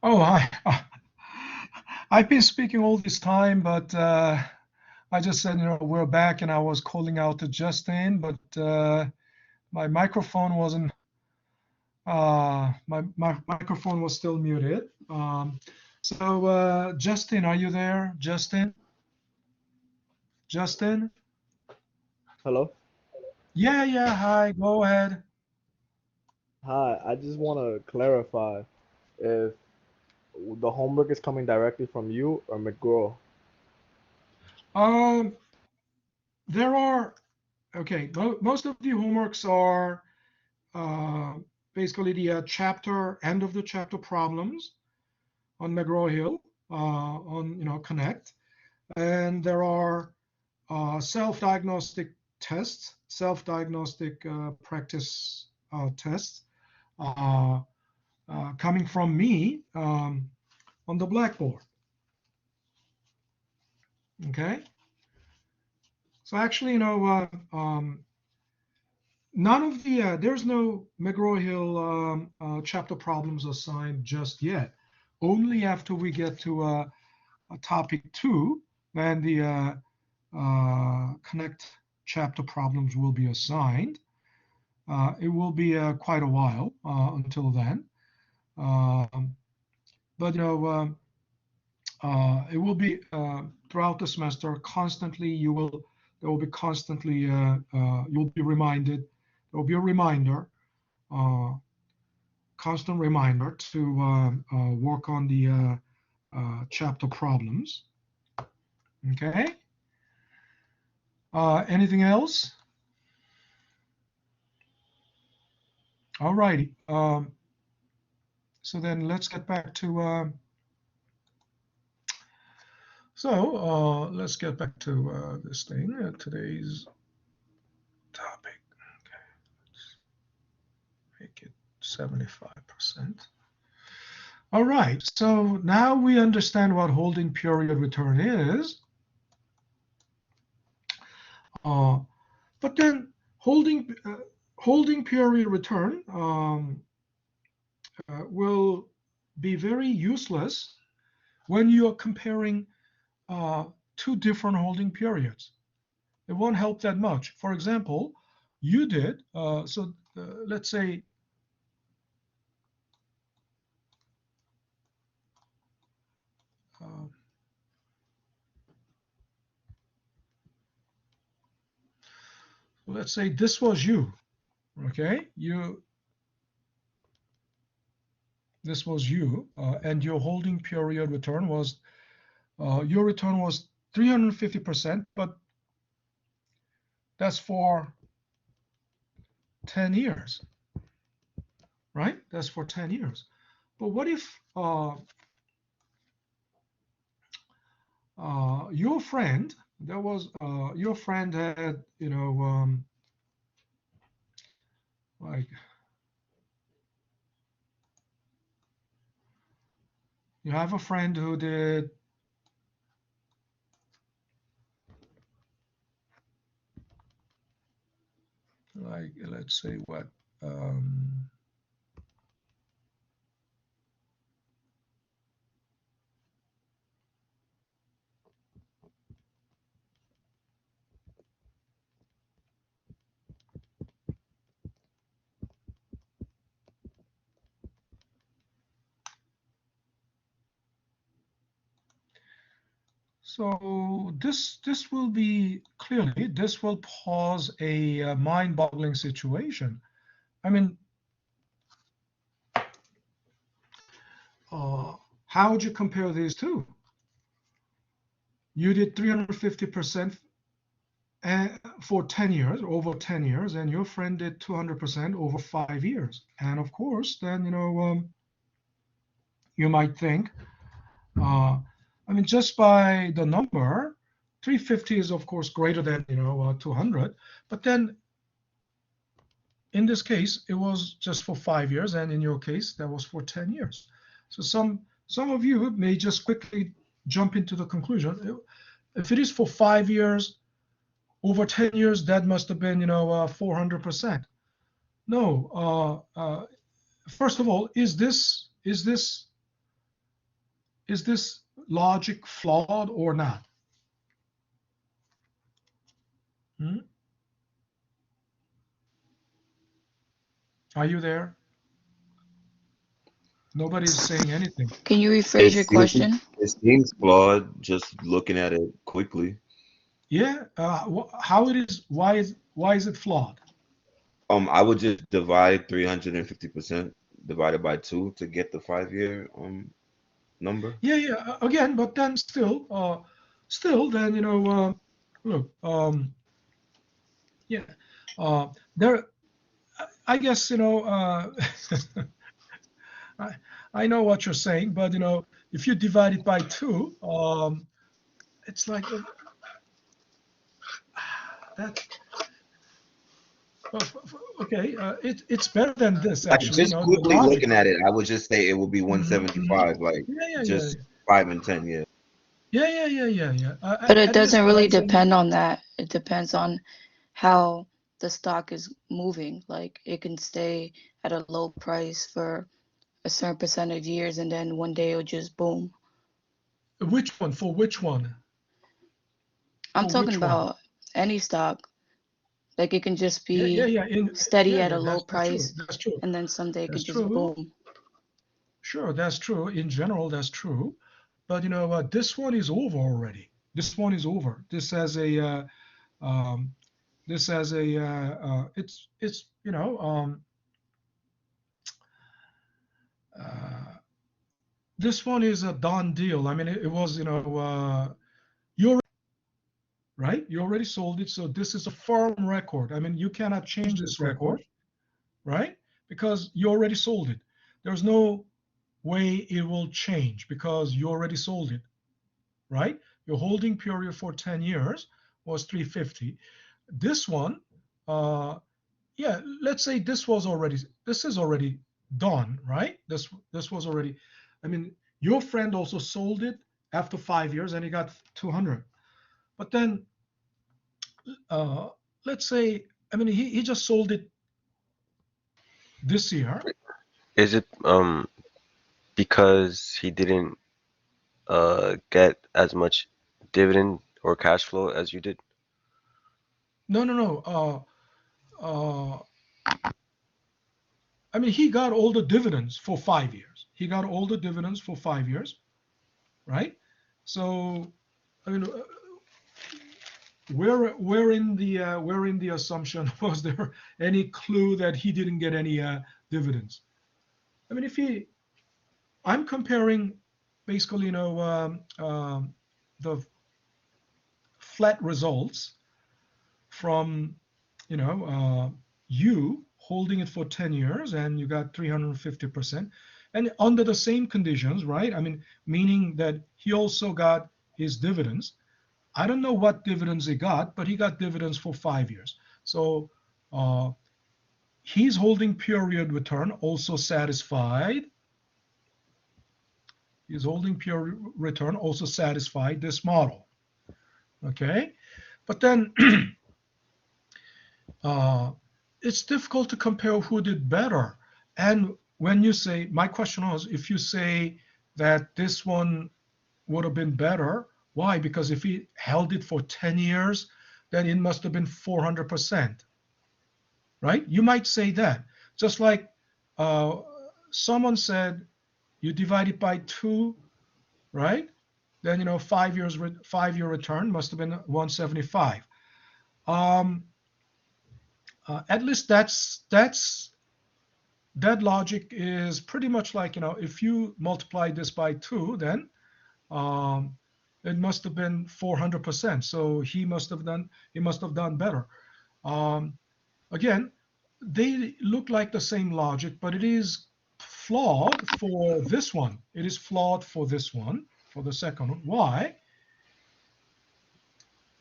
Oh, I've been speaking all this time, but I just said, we're back, and I was calling out to Justin, but my microphone wasn't. My microphone was still muted. So Justin, are you there? Justin? Justin? Hello? Yeah, hi, go ahead. Hi, I just want to clarify if the homework is coming directly from you or McGraw. There are, okay, most of the homeworks are basically the end of the chapter problems on McGraw-Hill, on Connect. And there are self-diagnostic tests, self-diagnostic practice tests coming from me on the blackboard. Okay. So actually, none of the, there's no McGraw-Hill chapter problems assigned just yet. Only after we get to topic 2, then the Connect chapter problems will be assigned. It will be quite a while until then. But it will be throughout the semester constantly. There will be constantly. You'll be reminded. There will be a reminder, constant reminder to work on the chapter problems. Okay. Anything else? All righty. So then let's get back to. Let's get back to this thing. Today's topic. Okay. Let's make it 75%. All right. So now we understand what holding period return is. But then holding period return will be very useless when you're comparing 2 different holding periods. It won't help that much. For example, you did, let's say, this was you, okay? This was you, and your holding period return was, your return was 350%, but that's for 10 years, right? That's for 10 years. But what if your friend, your friend had, like, you have a friend who did, like, let's say what, so this will be clearly, this will pose a mind-boggling situation. I mean, how would you compare these two? You did 350% for 10 years, over 10 years, and your friend did 200% over 5 years. And of course, then, you might think, I mean, just by the number, 350 is of course greater than 200, but then in this case it was just for 5 years, and in your case that was for 10 years. So some of you may just quickly jump into the conclusion, if it is for 5 years over 10 years, that must have been 400%. No, first of all, is this is this logic flawed or not? Are you there? Nobody's saying anything. Can you rephrase your question? It seems flawed just looking at it quickly. Yeah. How it is? Why is it flawed? I would just divide 350% divided by 2 to get the 5-year number. Yeah. Again, but then still, then look, yeah, there. I guess I know what you're saying, but if you divide it by 2, it's like that. Okay, it's better than this Like actually. just The quickly logic. looking at it, I would just say it would be Mhm, 175, like Yeah. just 5 and 10, yeah. Yeah. But it At this doesn't really point, depend on that. It depends on how the stock is moving. Like it can stay at a low price for a certain percent of years and then one day it'll just boom. which one? For which one? I'm For talking which one? about any stock. Like it can just be Yeah. steady at a low That's true. price That's true. and then someday it That's could just true. boom. Sure, that's true. In general, that's true. But this one is over already. This one is over. This has a it's uh, this one is a done deal. I mean, it was you already, right? You already sold it, so this is a firm record. I mean, you cannot change this record, right? Because you already sold it. There's no way it will change because you already sold it, right? Your holding period for 10 years was 350. This one, yeah, let's say this is already done, right? This was already, I mean, your friend also sold it after 5 years and he got 200. But then, uh, let's say, I mean, he just sold it this year. Is it because he didn't get as much dividend or cash flow as you did? No. I mean, he got all the dividends for 5 years. He got all the dividends for 5 years, right? So, I mean, where in the assumption was there any clue that he didn't get any dividends? I mean, I'm comparing basically, the flat results from, you holding it for 10 years and you got 350%, and under the same conditions, right? I mean, meaning that he also got his dividends. I don't know what dividends he got, but he got dividends for 5 years. So his holding period return also satisfied. His holding period return also satisfied this model. Okay, but then it's difficult to compare who did better. And when you say, my question was, if you say that this one would have been better, why? Because if he held it for 10 years, then it must have been 400%, right? You might say that. Just like someone said, you divide it by 2, right? Then 5-year return must have been 175. At least that logic is pretty much like, if you multiply this by 2, then it must have been 400%. So he must have done better. Again, they look like the same logic, but it is flawed for this one. It is flawed for this one, for the second one. Why?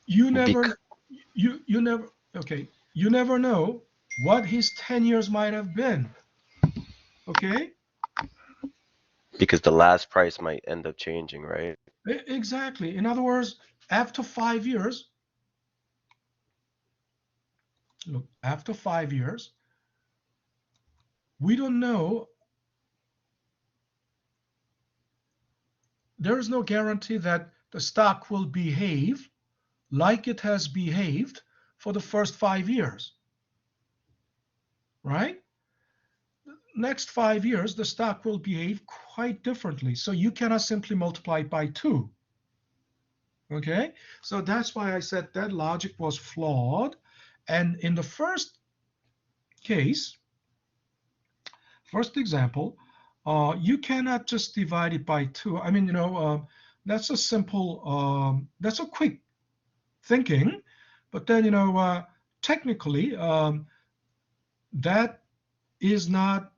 You never okay, you never know what his 10 years might have been. Okay? Because the last price might end up changing, right? Exactly. In other words, after 5 years, look, after 5 years, we don't know there is no guarantee that the stock will behave like it has behaved for the first 5 years, right? Next 5 years, the stock will behave quite differently. So you cannot simply multiply it by 2. Okay, so that's why I said that logic was flawed. And in the first case, first example, you cannot just divide it by 2. I mean, that's a simple, that's a quick thinking, but then, technically, that is not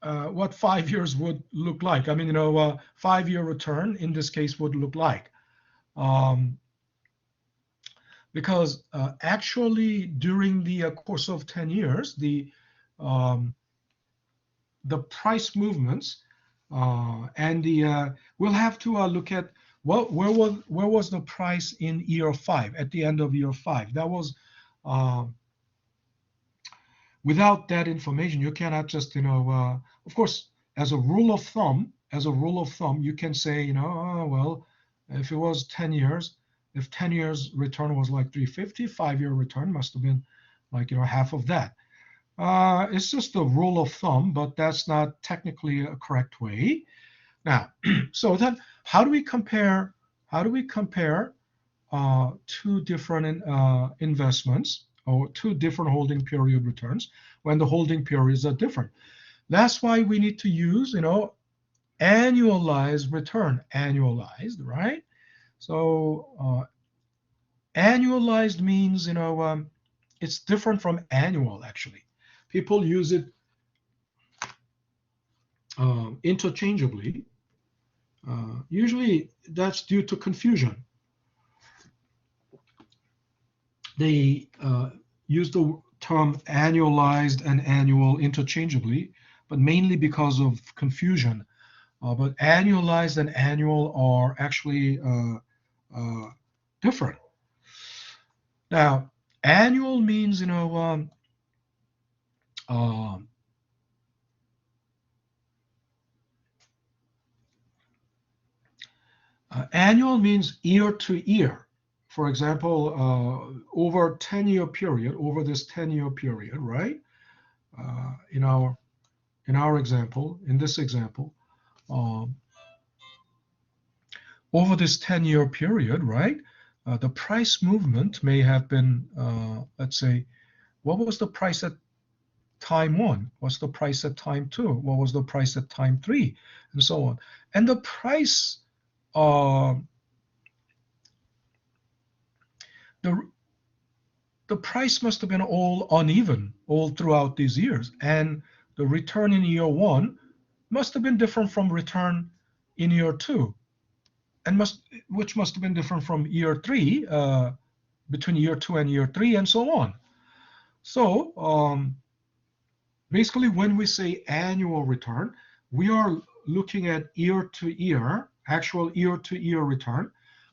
what 5 years would look like. I mean, 5-year return in this case would look like. Because actually during the course of 10 years, the price movements and we'll have to look at where was the price in year 5, at the end of year 5. That was without that information, you cannot just, of course, as a rule of thumb, you can say, well, if it was 10 years, if 10 years return was like 350, 5-year return must have been like, half of that. It's just a rule of thumb, but that's not technically a correct way. Now, so then how do we compare two different investments or two different holding period returns when the holding periods are different? That's why we need to use, annualized return, annualized, right? So annualized means, it's different from annual, actually. People use it interchangeably. Usually that's due to confusion. They use the term annualized and annual interchangeably, but mainly because of confusion. But annualized and annual are actually different. Now, annual means, annual means year to year. For example, over 10-year period, over this 10-year period, right? In our example, in this example, over this 10-year period, right? The price movement may have been, let's say, what was the price at time 1? What's the price at time 2? What was the price at time 3? And so on. And the price, the price must have been all uneven all throughout these years. And the return in year 1 must have been different from return in year 2. And which must have been different from year 3, between year 2 and year 3, and so on. So basically, when we say annual return, we are looking at year to year, actual year to year return.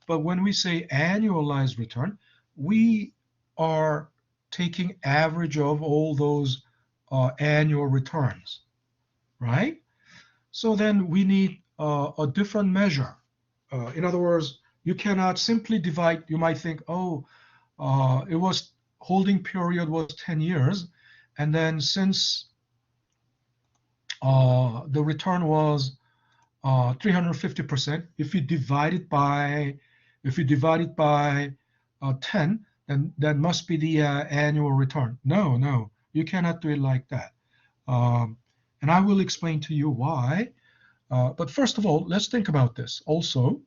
But when we say annualized return, we are taking average of all those annual returns, right? So then we need a different measure. In other words, you cannot simply divide. You might think, oh, it was holding period was 10 years, and then since the return was 350%, if you divide it by 10, then that must be the annual return. No, you cannot do it like that. And I will explain to you why. But first of all, let's think about this also.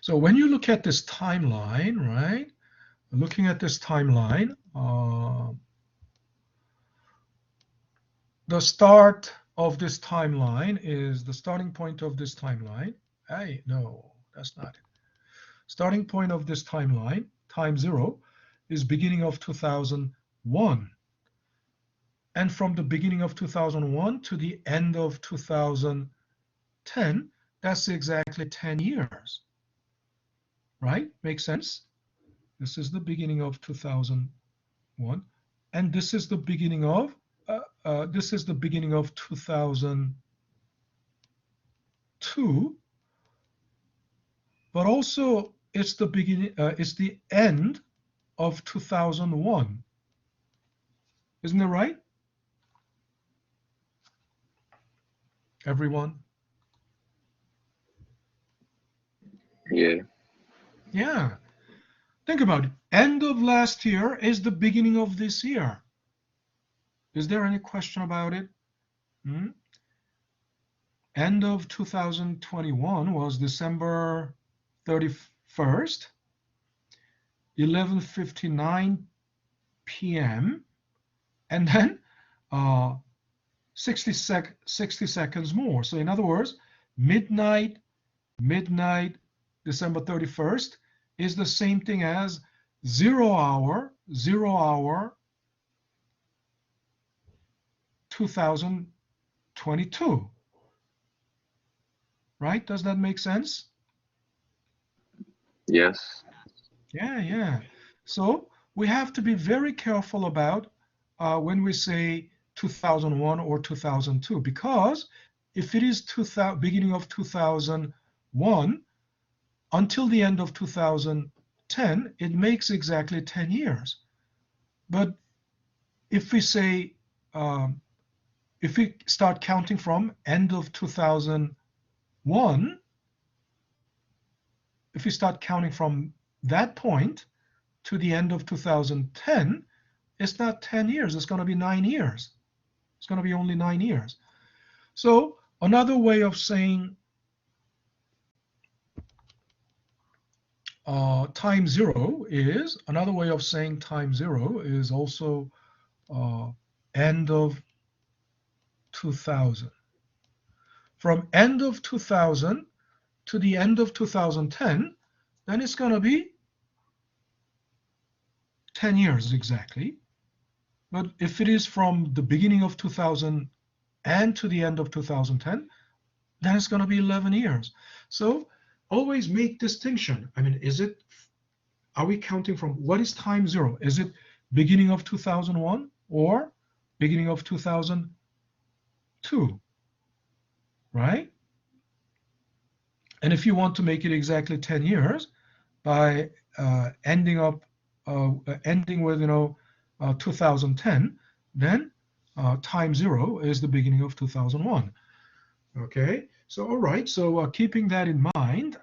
So when you look at this timeline, right? Looking at this timeline, the start of this timeline is the starting point of this timeline. Hey, no, that's not it. Starting point of this timeline, time 0, is beginning of 2001. And from the beginning of 2001 to the end of 2010, that's exactly 10 years. Right? Makes sense? This is the beginning of 2001. and this is the beginning of 2002, but also it's the beginning, it's the end of 2001. Isn't that right? Everyone? Yeah. Yeah. Think about it. End of last year is the beginning of this year. Is there any question about it? End of 2021 was December 31st, 11:59 p.m. and then 60 seconds more. So in other words, midnight, December 31st is the same thing as 0 hour, 2022. Right? Does that make sense? Yes. Yeah. So we have to be very careful about when we say 2001 or 2002, because if it is beginning of 2001 until the end of 2010, it makes exactly 10 years. But if we say, if we start counting from end of 2001, if we start counting from that point to the end of 2010, it's not 10 years, it's going to be 9 years. It's going to be only 9 years. So another way of saying time zero is also end of 2000. From end of 2000 to the end of 2010, then it's going to be 10 years exactly. But if it is from the beginning of 2000 and to the end of 2010, then it's going to be 11 years. So always make distinction. I mean, are we counting from, what is time zero? Is it beginning of 2001 or beginning of 2002, right? And if you want to make it exactly 10 years by ending with 2010, then time zero is the beginning of 2001. Okay, so all right, so keeping that in mind,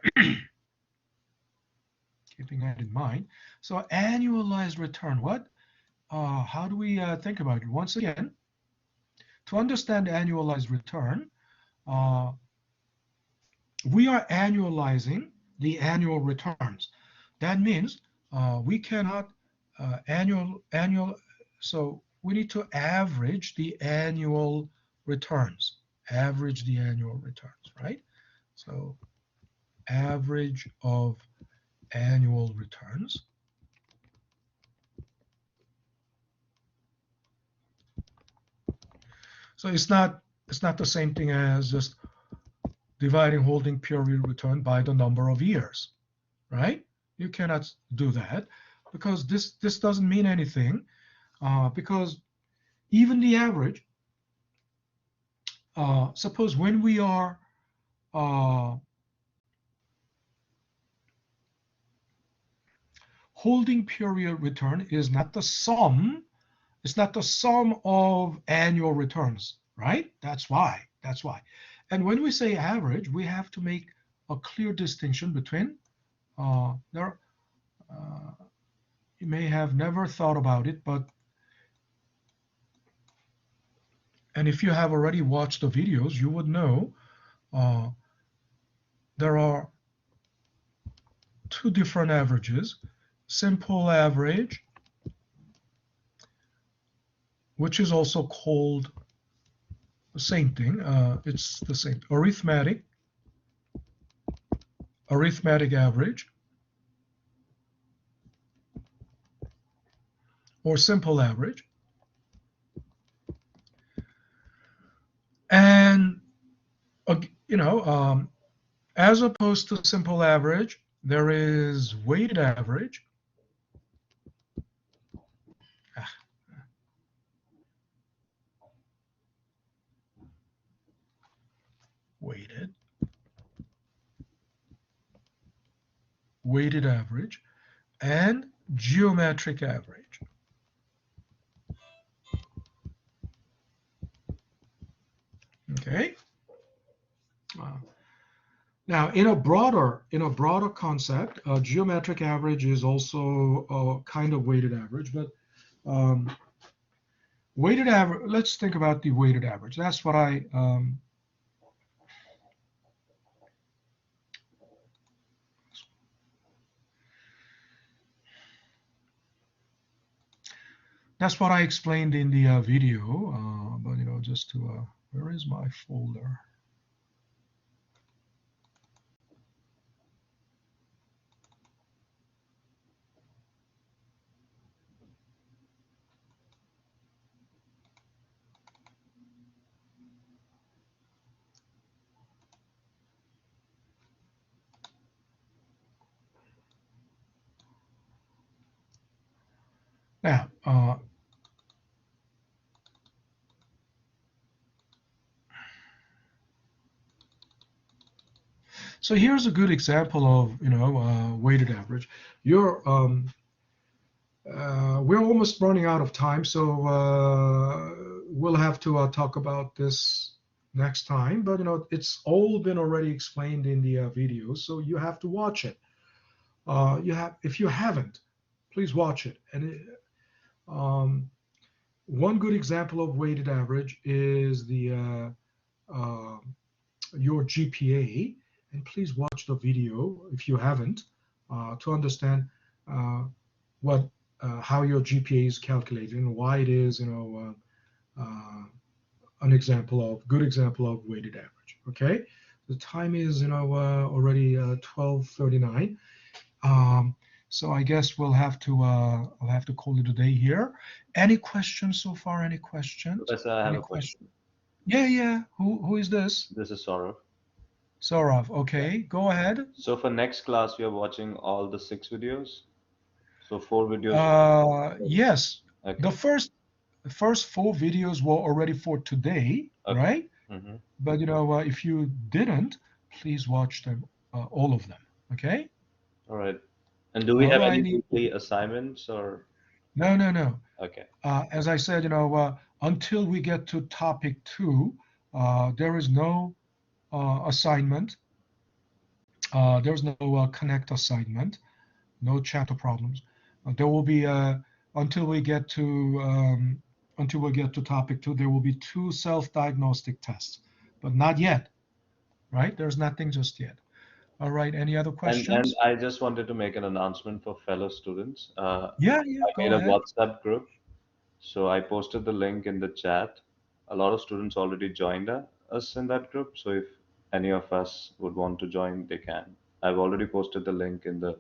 so annualized return, how do we think about it? Once again, to understand annualized return, we are annualizing the annual returns. That means we cannot so we need to average the annual returns. Right? So average of annual returns. So it's not the same thing as just dividing holding period return by the number of years, right? You cannot do that because this doesn't mean anything, because even the average, suppose when we are holding period return is not the sum, it's not the sum of annual returns, right? That's why. And when we say average, we have to make a clear distinction between, you may have never thought about it, and if you have already watched the videos, you would know there are two different averages. Simple average, which is also called the same thing. It's the same. Arithmetic average, or simple average. And as opposed to simple average, there is weighted average. weighted average, and geometric average. Okay. Now, in a broader concept, geometric average is also a kind of weighted average, but weighted average. Let's think about the weighted average. That's what I explained in the video. But just to where is my folder? Now, so here's a good example of weighted average. We're almost running out of time, so we'll have to talk about this next time. But it's all been already explained in the video, so you have to watch it. If you haven't, please watch it. And one good example of weighted average is the your GPA. And please watch the video if you haven't to understand how your GPA is calculated and why it is an good example of weighted average. Okay, the time is already 12:39. So I guess I'll have to call it a day here. Any questions so far? Any questions? Professor, I have a question. Yeah. Who is this? This is Saurav. Saurav, okay, go ahead. So for next class, we are watching all the 6 videos. So 4 videos. Yes. Okay. The first 4 videos were already for today, Okay. right? Mm-hmm. But if you didn't, please watch them, all of them. Okay. All right. And do we have any Alrighty. weekly assignments or? No. Okay. As I said, until we get to topic 2, there is no assignment. There's no connect assignment, no chapter problems. There will be until we get to topic 2. There will be 2 self-diagnostic tests, but not yet. Right? There's nothing just yet. All right. Any other questions? And I just wanted to make an announcement for fellow students. Yeah. I Go made a ahead. WhatsApp group, so I posted the link in the chat. A lot of students already joined us in that group, so if any of us would want to join, they can. I've already posted the link in the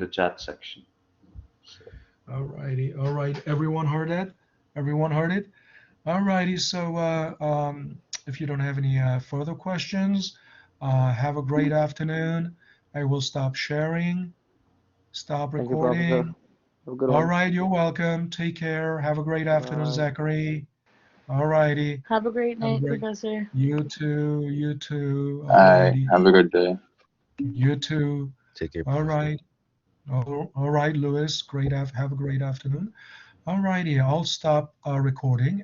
chat section. So. All righty. All right. Everyone heard that? Everyone heard it? All righty. So if you don't have any further questions, have a great afternoon. I will stop sharing, stop Thank you, recording. Professor. Have a good All one. right. You're welcome. Take care. Have a great afternoon, Bye. Zachary. All righty. Have a great night, great- Professor. You too. All Bye. righty. Have a good day. You too. Take care. All right. All right, Louis. Have a great afternoon. All righty. I'll stop recording.